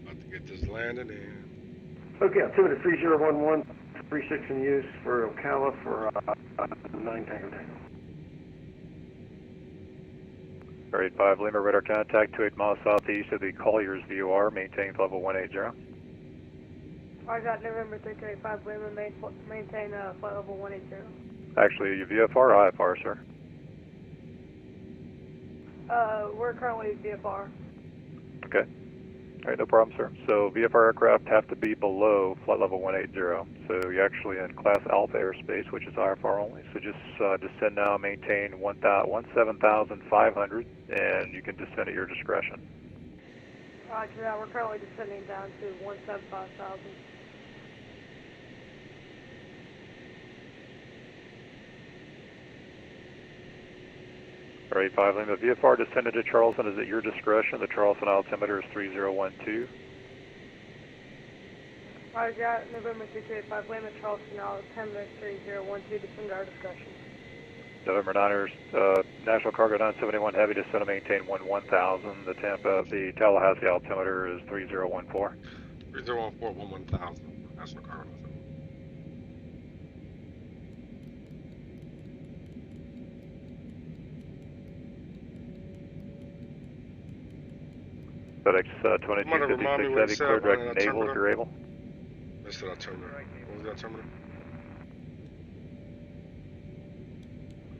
About to get this landing in. Okay, altimeter 3011, 36 in use for Ocala for 9 Tango Tango. 85 Lima, radar contact 28 miles southeast of the Collier's VOR, maintain level 180. Roger that, November 3285, Lima, maintain flight level 180. Actually, are you VFR or IFR, sir? We're currently VFR. Okay. All right, no problem, sir. So VFR aircraft have to be below flight level 180. So you're actually in Class Alpha airspace, which is IFR only. So just descend now, maintain 17,500, and you can descend at your discretion. Roger that, we're currently descending down to 175,000. All right, 5 Lima, VFR descended to Charleston is at your discretion. The Charleston altimeter is 3012. Roger that, November 3285, Lima, Charleston, altimeter 3012, descend to our discretion. November 9ers, National Cargo 971 Heavy, descend to maintain 1000. The Tallahassee altimeter is 3014. 3014, 1000. National Cargo. FedEx 2256 Heavy, clear direct naval if you're able. Missed that terminal. What was that terminal?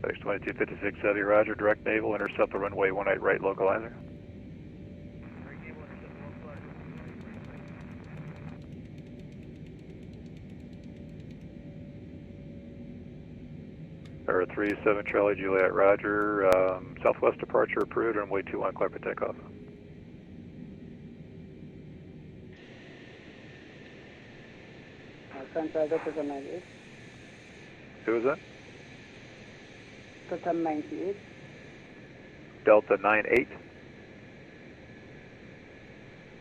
FedEx 2256 Heavy, roger, direct naval, intercept the runway 18 right localizer. Air 37 Charlie Juliet, roger, southwest departure approved, runway 21 clear for takeoff. Center, that is a 98. Who is that? Delta 98. Delta 98.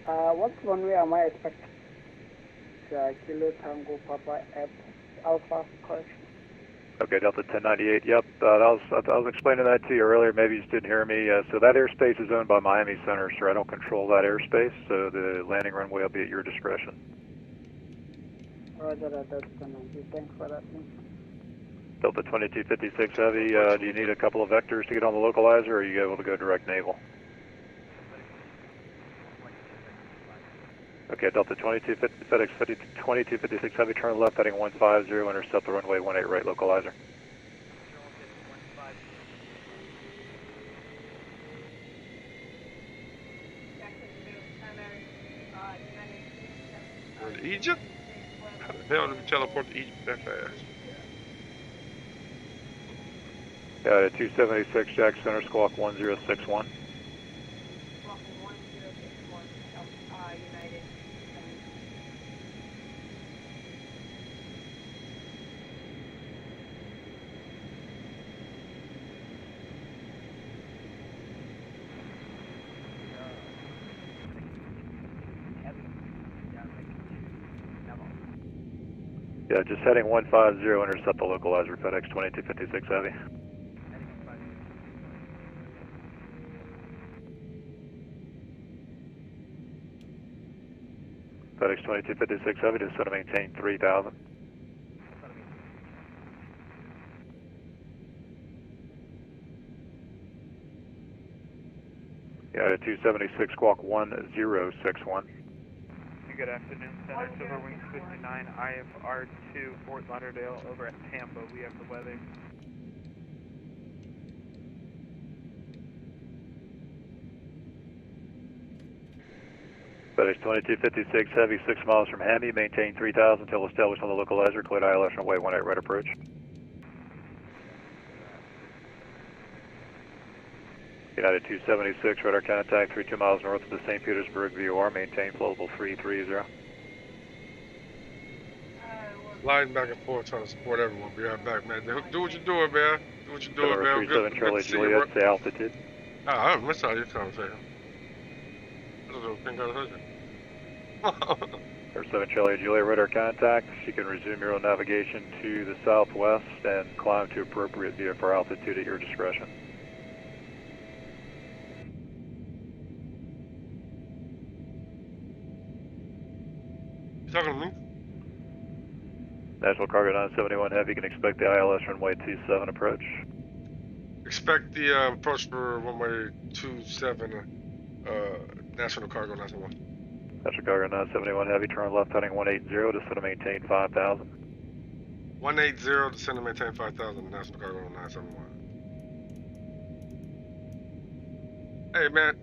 What runway am I expecting? Kilo Tango Papa Alpha, correction. Okay, Delta 1098. Yep, I was explaining that to you earlier. Maybe you just didn't hear me. So that airspace is owned by Miami Center, sir. I don't control that airspace, so the landing runway will be at your discretion. Roger that, Delta 98. Thanks for that. Delta 2256 Heavy, do you need a couple of vectors to get on the localizer, or are you able to go direct naval? Okay, Delta 2256 Heavy, turn left heading 150, intercept the runway 18 right localizer. We're in Egypt? How the hell did we teleport to Egypt that fast? Yeah, 276 Jack Center, squawk 1061. Yeah, just heading 150, intercept the localizer, FedEx 2256 Heavy. FedEx 2256 Heavy, just set to maintain 3000. Yeah, 276 squawk 1061. Good afternoon, Center. Silver Wings 59, IFR 2, Fort Lauderdale, over at Tampa. We have the weather. FedEx 2256 Heavy, 6 miles from Hammy, maintain 3000 until established on the localizer, cleared ILS runway 18 right approach. United 276, radar contact 32 miles north of the St. Petersburg VOR, maintain flowable 330. Sliding back and forth trying to support everyone. Be right back, man. Do what you're doing, man. Do what you're doing, man. 37 Charlie Juliet, say altitude. I missed all your conversation. I don't think I heard you. 37 Charlie Juliet, radar contact. You can resume your own navigation to the southwest and climb to appropriate VFR altitude at your discretion. You talking to me? National Cargo 971 Heavy, you can expect the ILS runway 27 approach. Expect the approach for runway 27, National Cargo 971. National Cargo 971 Heavy, turn left heading 180, descend to maintain 5000. 180, descend to maintain 5000, National Cargo 971. Hey, man,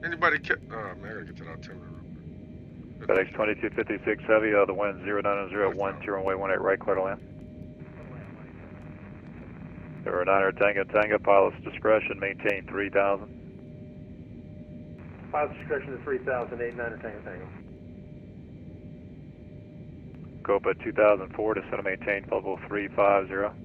anybody oh, man, I gotta get to that altimeter. FedEx 2256 Heavy, the wind 090 runway 18 right, clear to land. 09er Tango, pilot's discretion, maintain 3000. Pilot's discretion to 3000, 89er Tango. Copa 2004, descend to maintain level 350.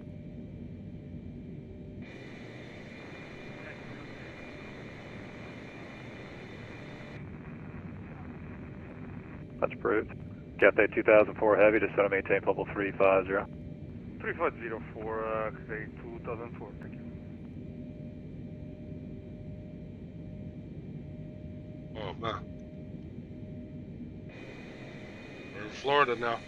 That's approved. Cathay 2004 Heavy, descend to maintain level 350. 3504, Cathay 2004, thank you. Oh, man. We're in Florida now.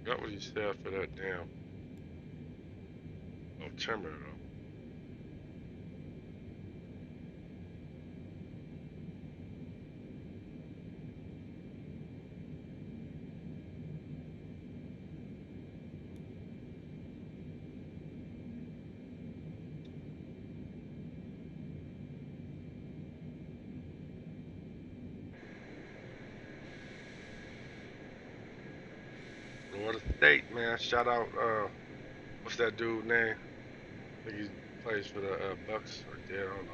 Got what you said for that damn altimeter though. State, man. Shout out, what's that dude name? I think he plays for the Bucks or there. I don't know.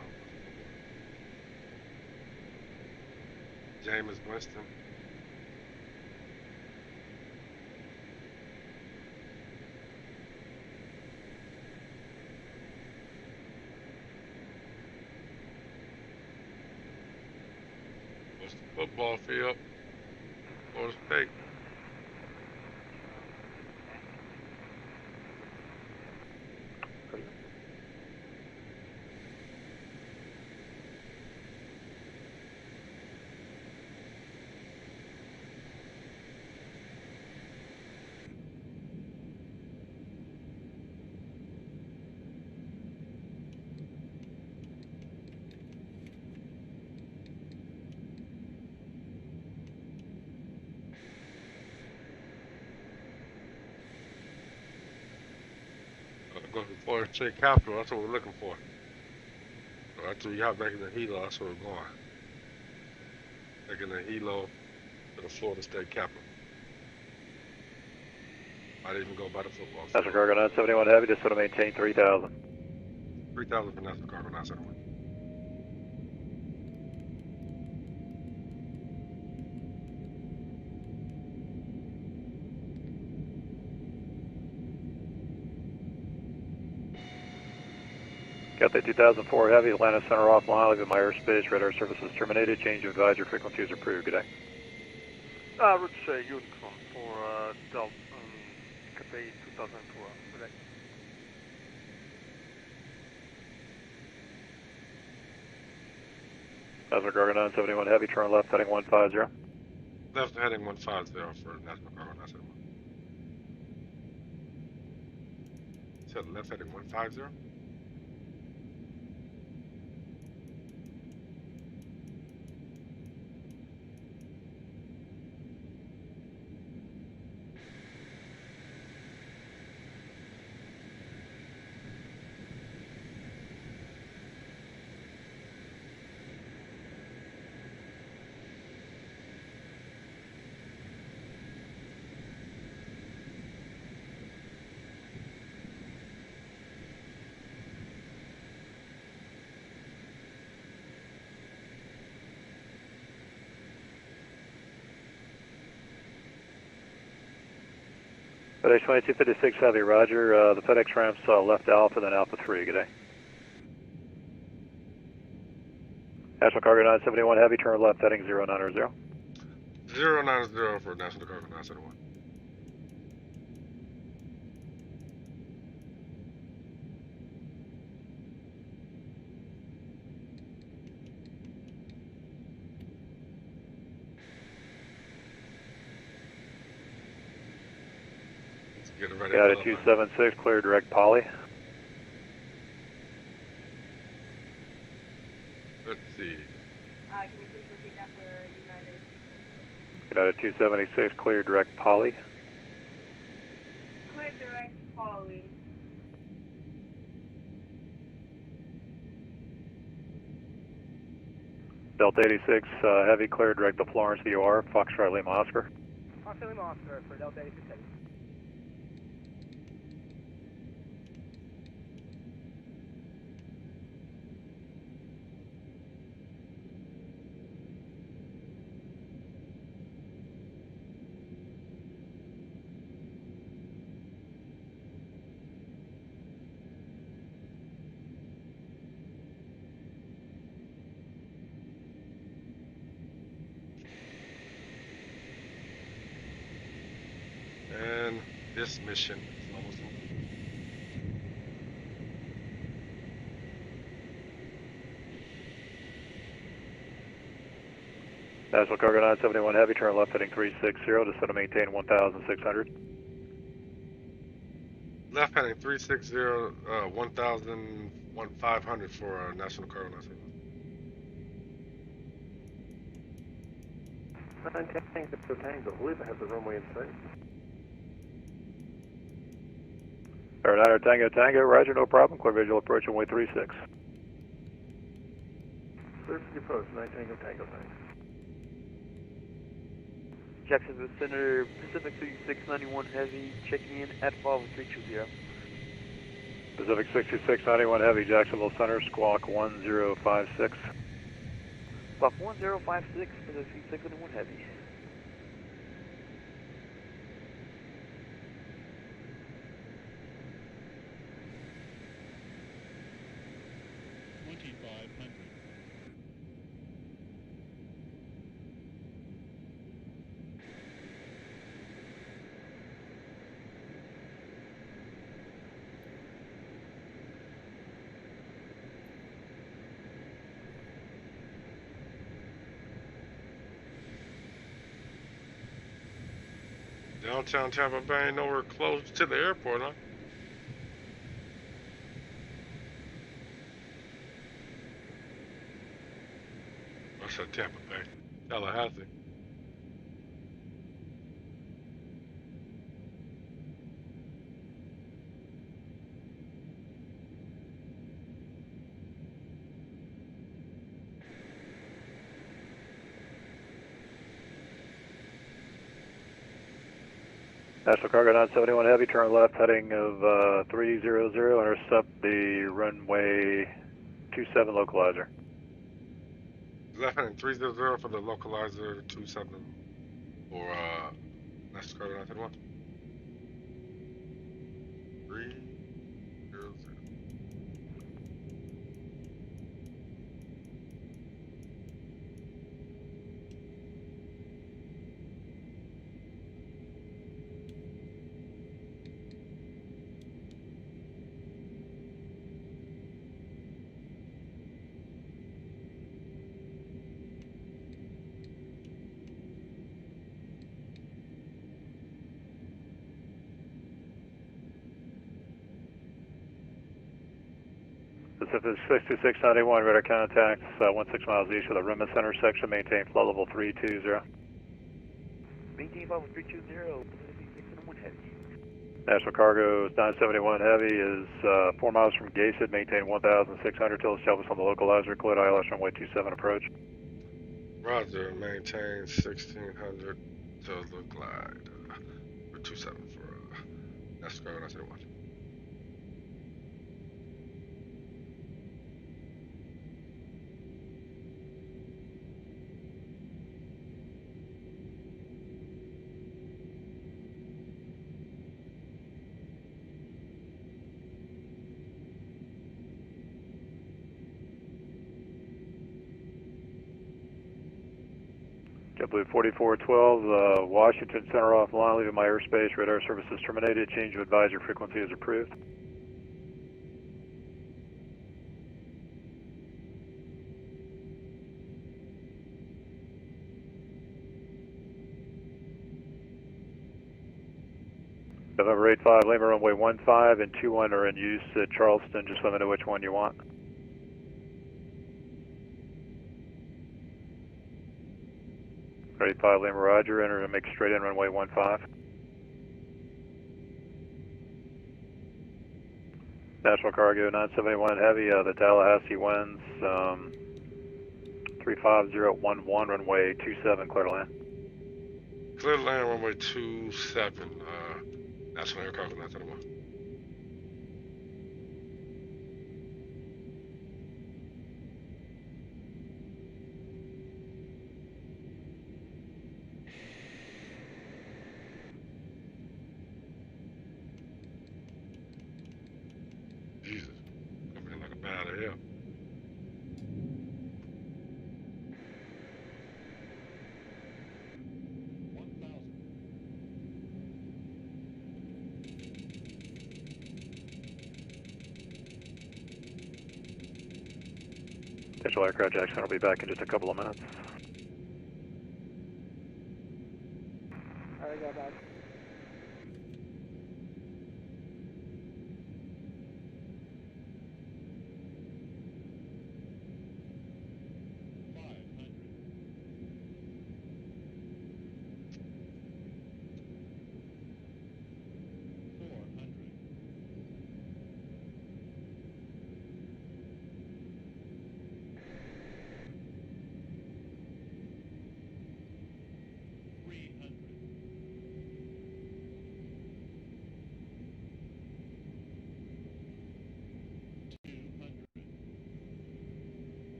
Jameis Winston. What's the football field? Florida State. Go to Florida State Capitol. That's what we're looking for. So after we hop back in the helo, that's where we're going. Back in the helo to the Florida State Capitol. Might even go by the football field. National Cargo 971 Heavy, just want to maintain 3,000. 3,000 for National Cargo 971. Got the 2004 Heavy, Atlanta Center offline, leaving my airspace, radar services terminated, change of advisory frequencies approved. Good day. Route Uniform for Delta, Cathay 2004. Good day. National Cargo 971 Heavy, turn left heading 150. Left heading 150 for National Cargo 971. Said left heading 150? FedEx 2256 Heavy, roger. The FedEx ramps left Alpha, then Alpha 3. Good day. National Cargo 971 Heavy, turn left heading 090. 090 for National Cargo 971. Get it ready. Got it, 276, clear direct poly. Let's see. Can you please repeat that for United? Got it, 276, clear direct poly. Clear direct poly. Delta 86 Heavy, clear direct to Florence, VOR, Foxtrot Lima Oscar. Foxtrot Lima Oscar for Delta 86 Heavy. And this mission is almost over. National Cargo 971 Heavy, turn left heading 360, just want to maintain 1,600. Left heading 360, 1,500 for National Cargo 971. Tango. I believe I have the runway in sight. Air Tango Tango, roger, no problem. Clear visual approach on way 36. Clear for your post, 9 Tango Tango, thanks. Jacksonville Center, Pacific 6691 Heavy, checking in at 50320. Pacific 6691 Heavy, Jacksonville Center, squawk 1056. Squawk 1056, Pacific 6691 Heavy. Downtown Tampa Bay ain't nowhere close to the airport, huh? I said Tampa Bay. Tallahassee. National Cargo 971 Heavy, turn left heading of 300, intercept the runway 27 localizer. Left heading 300 for the localizer 27 for National Cargo 971. 300. Pacific 6691, radar contacts 16 miles east of the Remus intersection, maintain flow level 320. Maintain 50320, Pacific 6691 Heavy. National Cargo 971 Heavy is 4 miles from Gaysid, maintain 1,600 till established on the localizer, cleared ILS runway 27 approach. Roger, maintain 1600 till the glide. For 27 for National Cargo 971. JetBlue 4412, Washington Center offline, leaving my airspace, radar services terminated, change of advisory frequency is approved. November 85, Lima runway 15 and 21 are in use at Charleston, just let me know which one you want. Ready 5 Lima Roger, enter and make straight in runway 15. National Cargo 971 Heavy, the Tallahassee winds 35011, runway 27, clear to land. Clear to land runway 27, National Air Cargo 971. Jesus, coming in like a bat out of hell. Potential aircraft Jackson will be back in just a couple of minutes. I got that.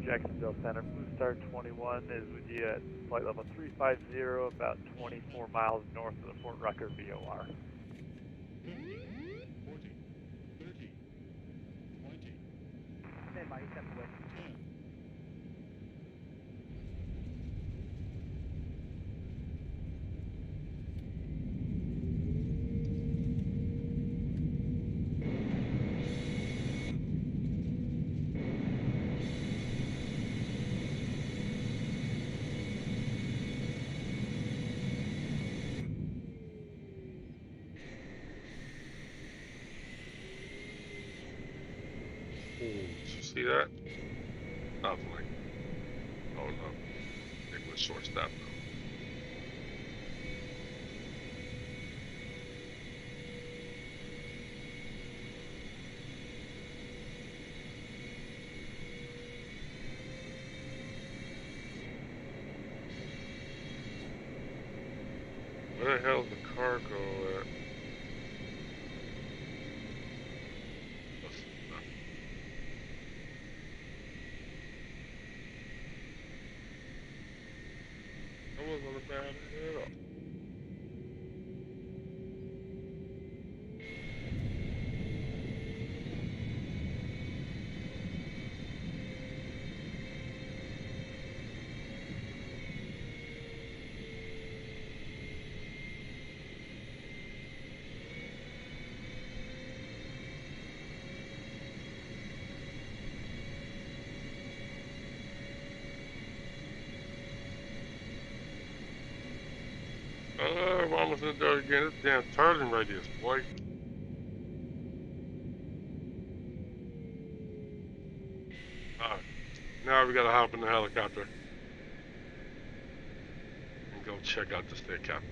Jacksonville Center. Blue Star 21 is with you at flight level 350, about 24 miles north of the Fort Rucker VOR. 40, 30, 20. Stand by, step away. 10. Did you see that? Nothing like. Oh no. They went short stop though. Where the hell's the cargo at? I wasn't on the bad at all. We're almost in the door again. This damn turning radius, boy. Alright. Now we gotta hop in the helicopter and go check out the state capitol.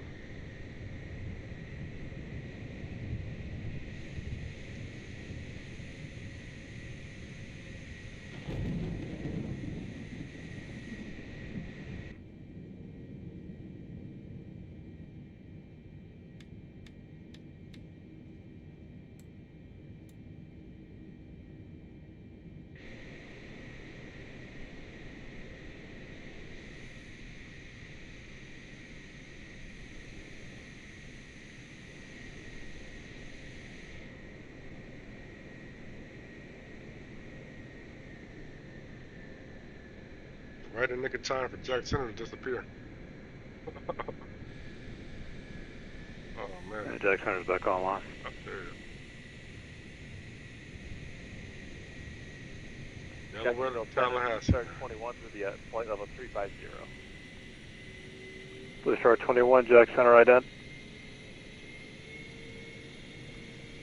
Right in the nick of time for Jack Center to disappear. Oh man. Jack Center's back online. Up there. Delaware to Tallahassee. Star 21 with you at flight level 350. Blue Star 21, Jack Center ident.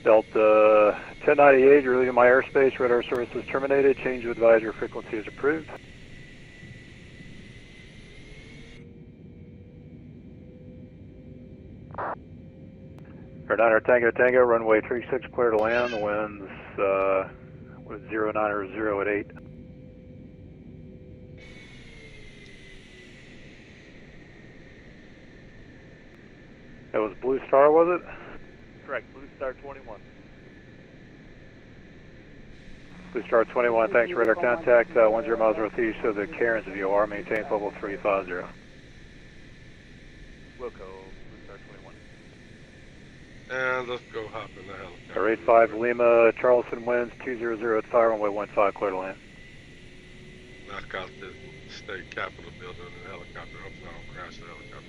Delta 1098, you're leaving my airspace. Radar service is terminated. Change of advisory frequency is approved. Air 9 Tango Tango, runway 36, clear to land. The wind's with 09 or 0 at 8. That was Blue Star, was it? Correct, Blue Star 21. Blue Star 21, thanks for radar contact. 10 miles northeast of the Cairns VOR, maintain level 350. Wilco, Blue Star 21. And let's go hop in the helicopter. Air 85 Lima, Charleston winds 200 at 5, runway 15, clear to land. Knock out the state capitol building in the helicopter. Hopefully I don't crash the helicopter.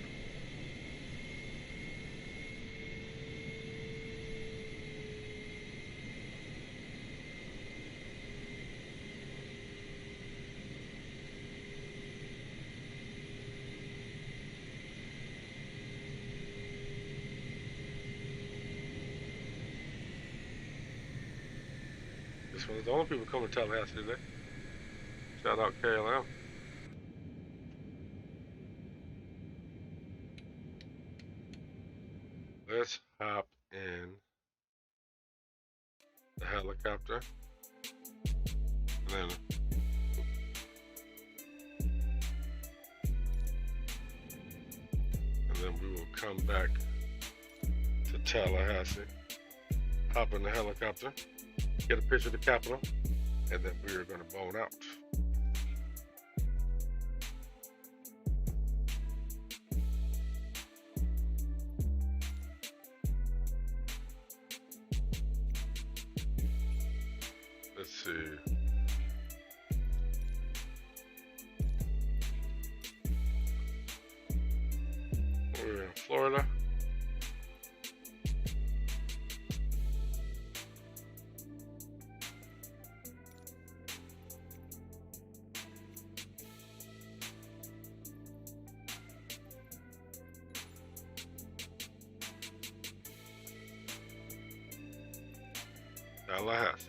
This one's the only people coming to Tallahassee today. Shout out KLM. Let's hop in the helicopter. And then we will come back to Tallahassee. Hop in the helicopter. Get a picture of the Capitol, and then we are going to bone out. see. We're in Florida. Tallahassee.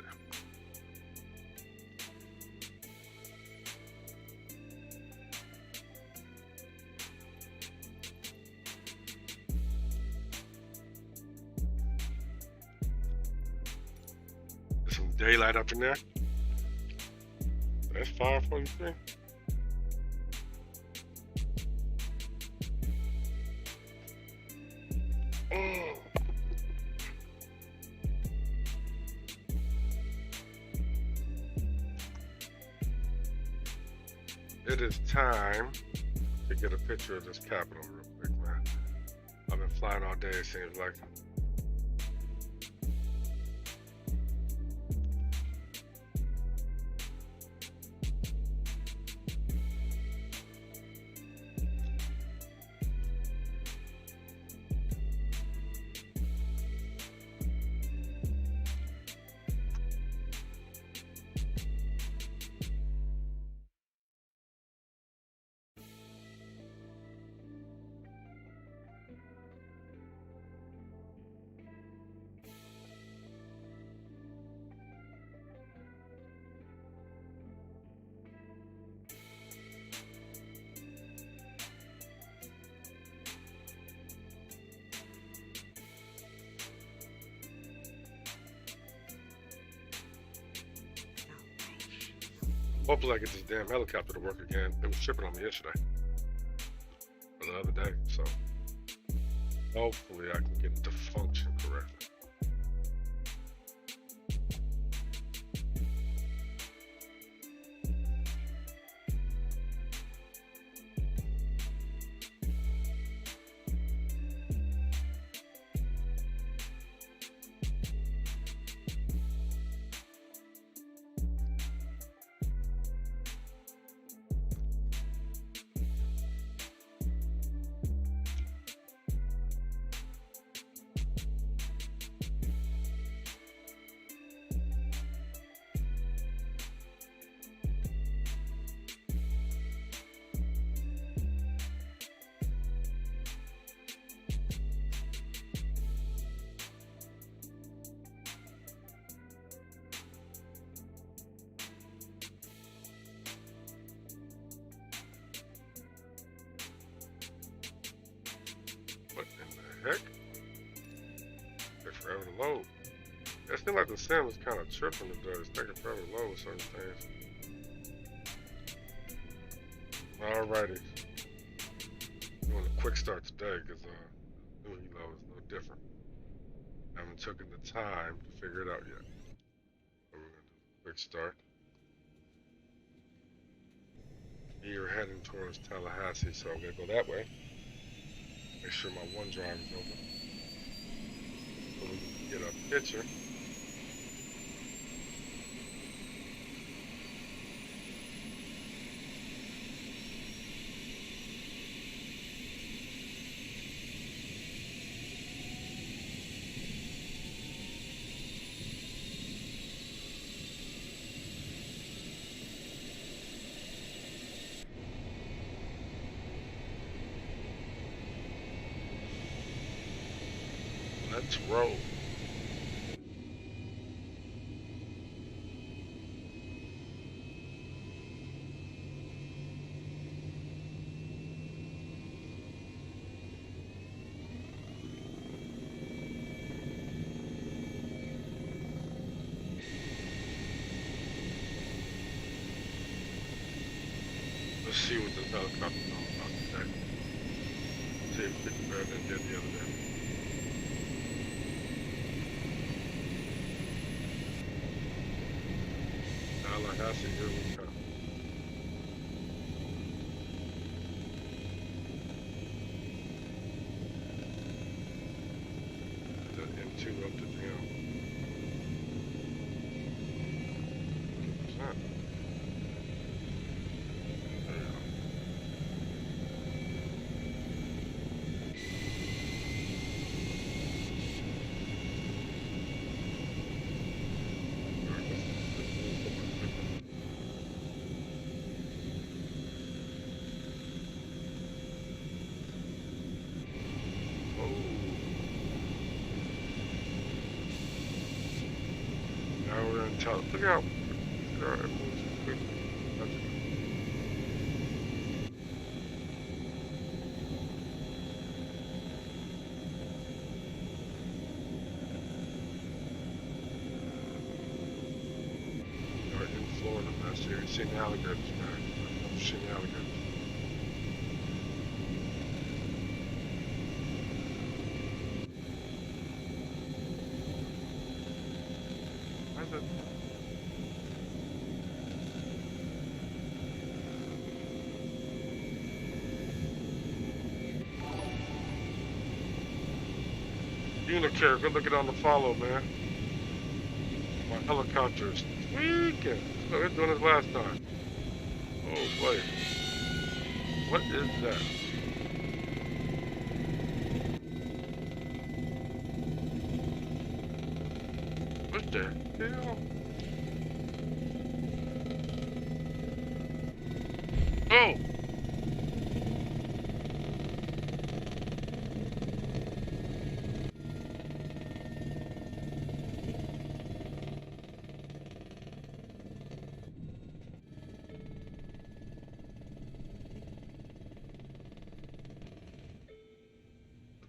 There's some daylight up in there. That's 5:43. It is time to get a picture of this Capitol real quick, man. I've been flying all day, it seems like. Hopefully I get this damn helicopter to work again. It was tripping on me yesterday. Or the other day, so hopefully I can get it to function correctly. What in the heck? It's forever to load. It seems like the sim is kind of tripping today. It's taking forever to load certain things. Alrighty. Doing a quick start today because new helo is no different. I haven't taken the time to figure it out yet. So we're going to do a quick start. We are heading towards Tallahassee, so I'm going to go that way. Make sure my OneDrive is open so we can get a picture. Let's roll. Let's see what this helicopter's all about today. See if it's better than it did the other day. Tallahassee, here we come. The M2 up to down. that. Now we're in Tallahassee. Look out. All right, moves quick. Right in Florida last year. You've seen the alligators, man. I've seen the alligators. How's that? Unicare, good looking on the follow, man. My helicopter is tweaking. Look, they're doing this last time. Oh boy. What is that? What the hell? Oh!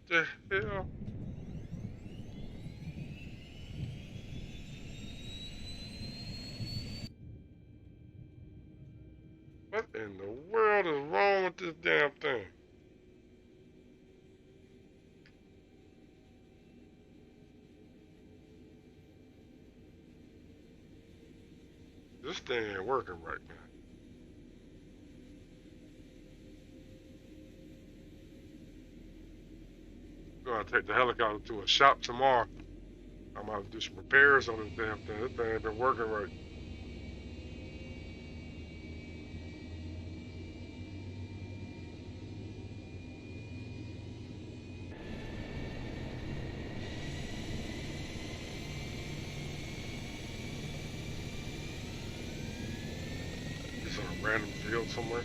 What the hell? What in the world is wrong with this damn thing? This thing ain't working right, man. Gonna take the helicopter to a shop tomorrow. I'm gonna do some repairs on this damn thing. This thing ain't been working right. It's on a random field somewhere.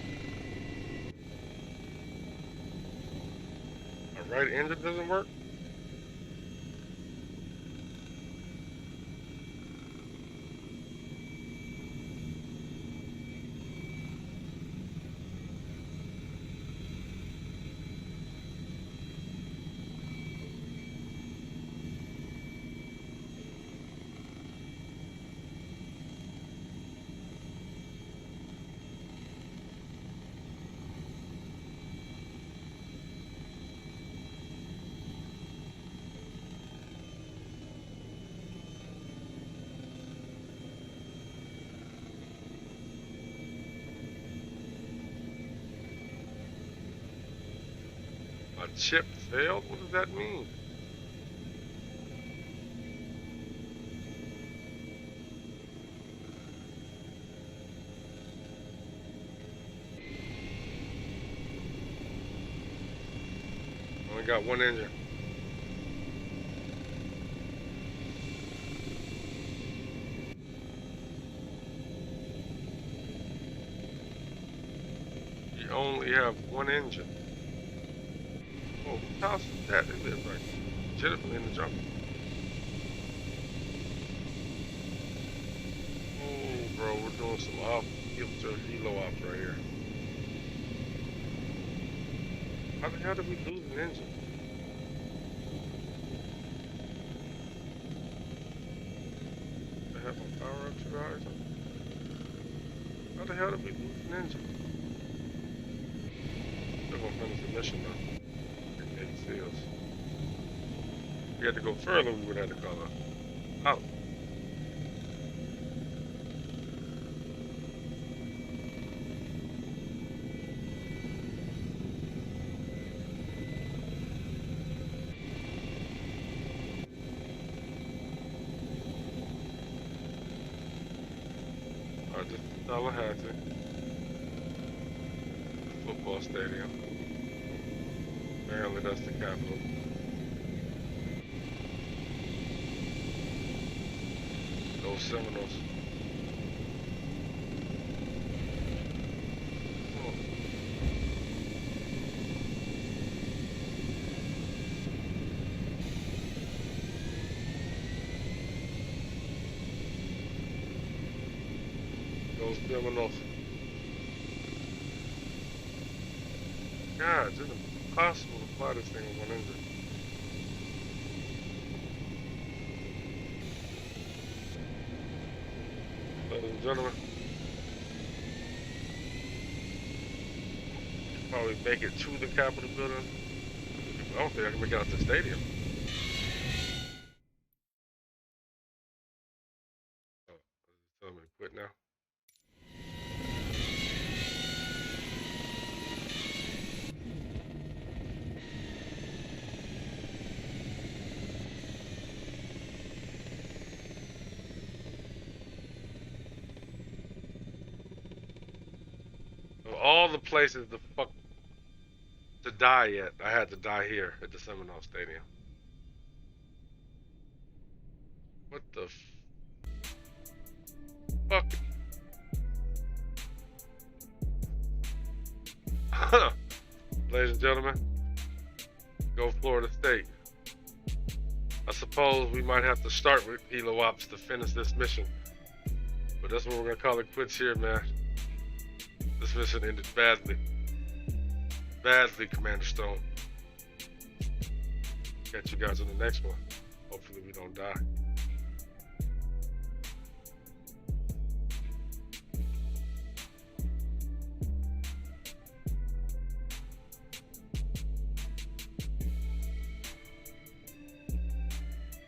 A right engine doesn't work? A chip failed? What does that mean? Only got one engine. You only have one engine. Oh, whose house is that? Is it like legitimately in the jungle? Oh, bro, we're doing some off-kilter helo ops right here. How the hell did we lose an engine? I have my power up too high or something? How the hell did we lose an engine? Still gonna finish the mission though. Seals. If we had to go further, we would have to call her out. This is Tallahassee. Football stadium. Apparently that's the capital. Those Seminoles. Oh. Those Seminoles. God, it's impossible to fly this thing with one engine. Ladies and gentlemen, probably make it to the Capitol building. I don't think I can make it out to the stadium. Oh, tell me to quit now. Of all the places to die at, I had to die here at the Seminole Stadium. What the fuck? Ladies and gentlemen, go Florida State. I suppose we might have to start with Hilo Ops to finish this mission. But that's what we're gonna call it quits here, man. This mission ended badly. Badly, Commander Stone. Catch you guys on the next one. Hopefully we don't die.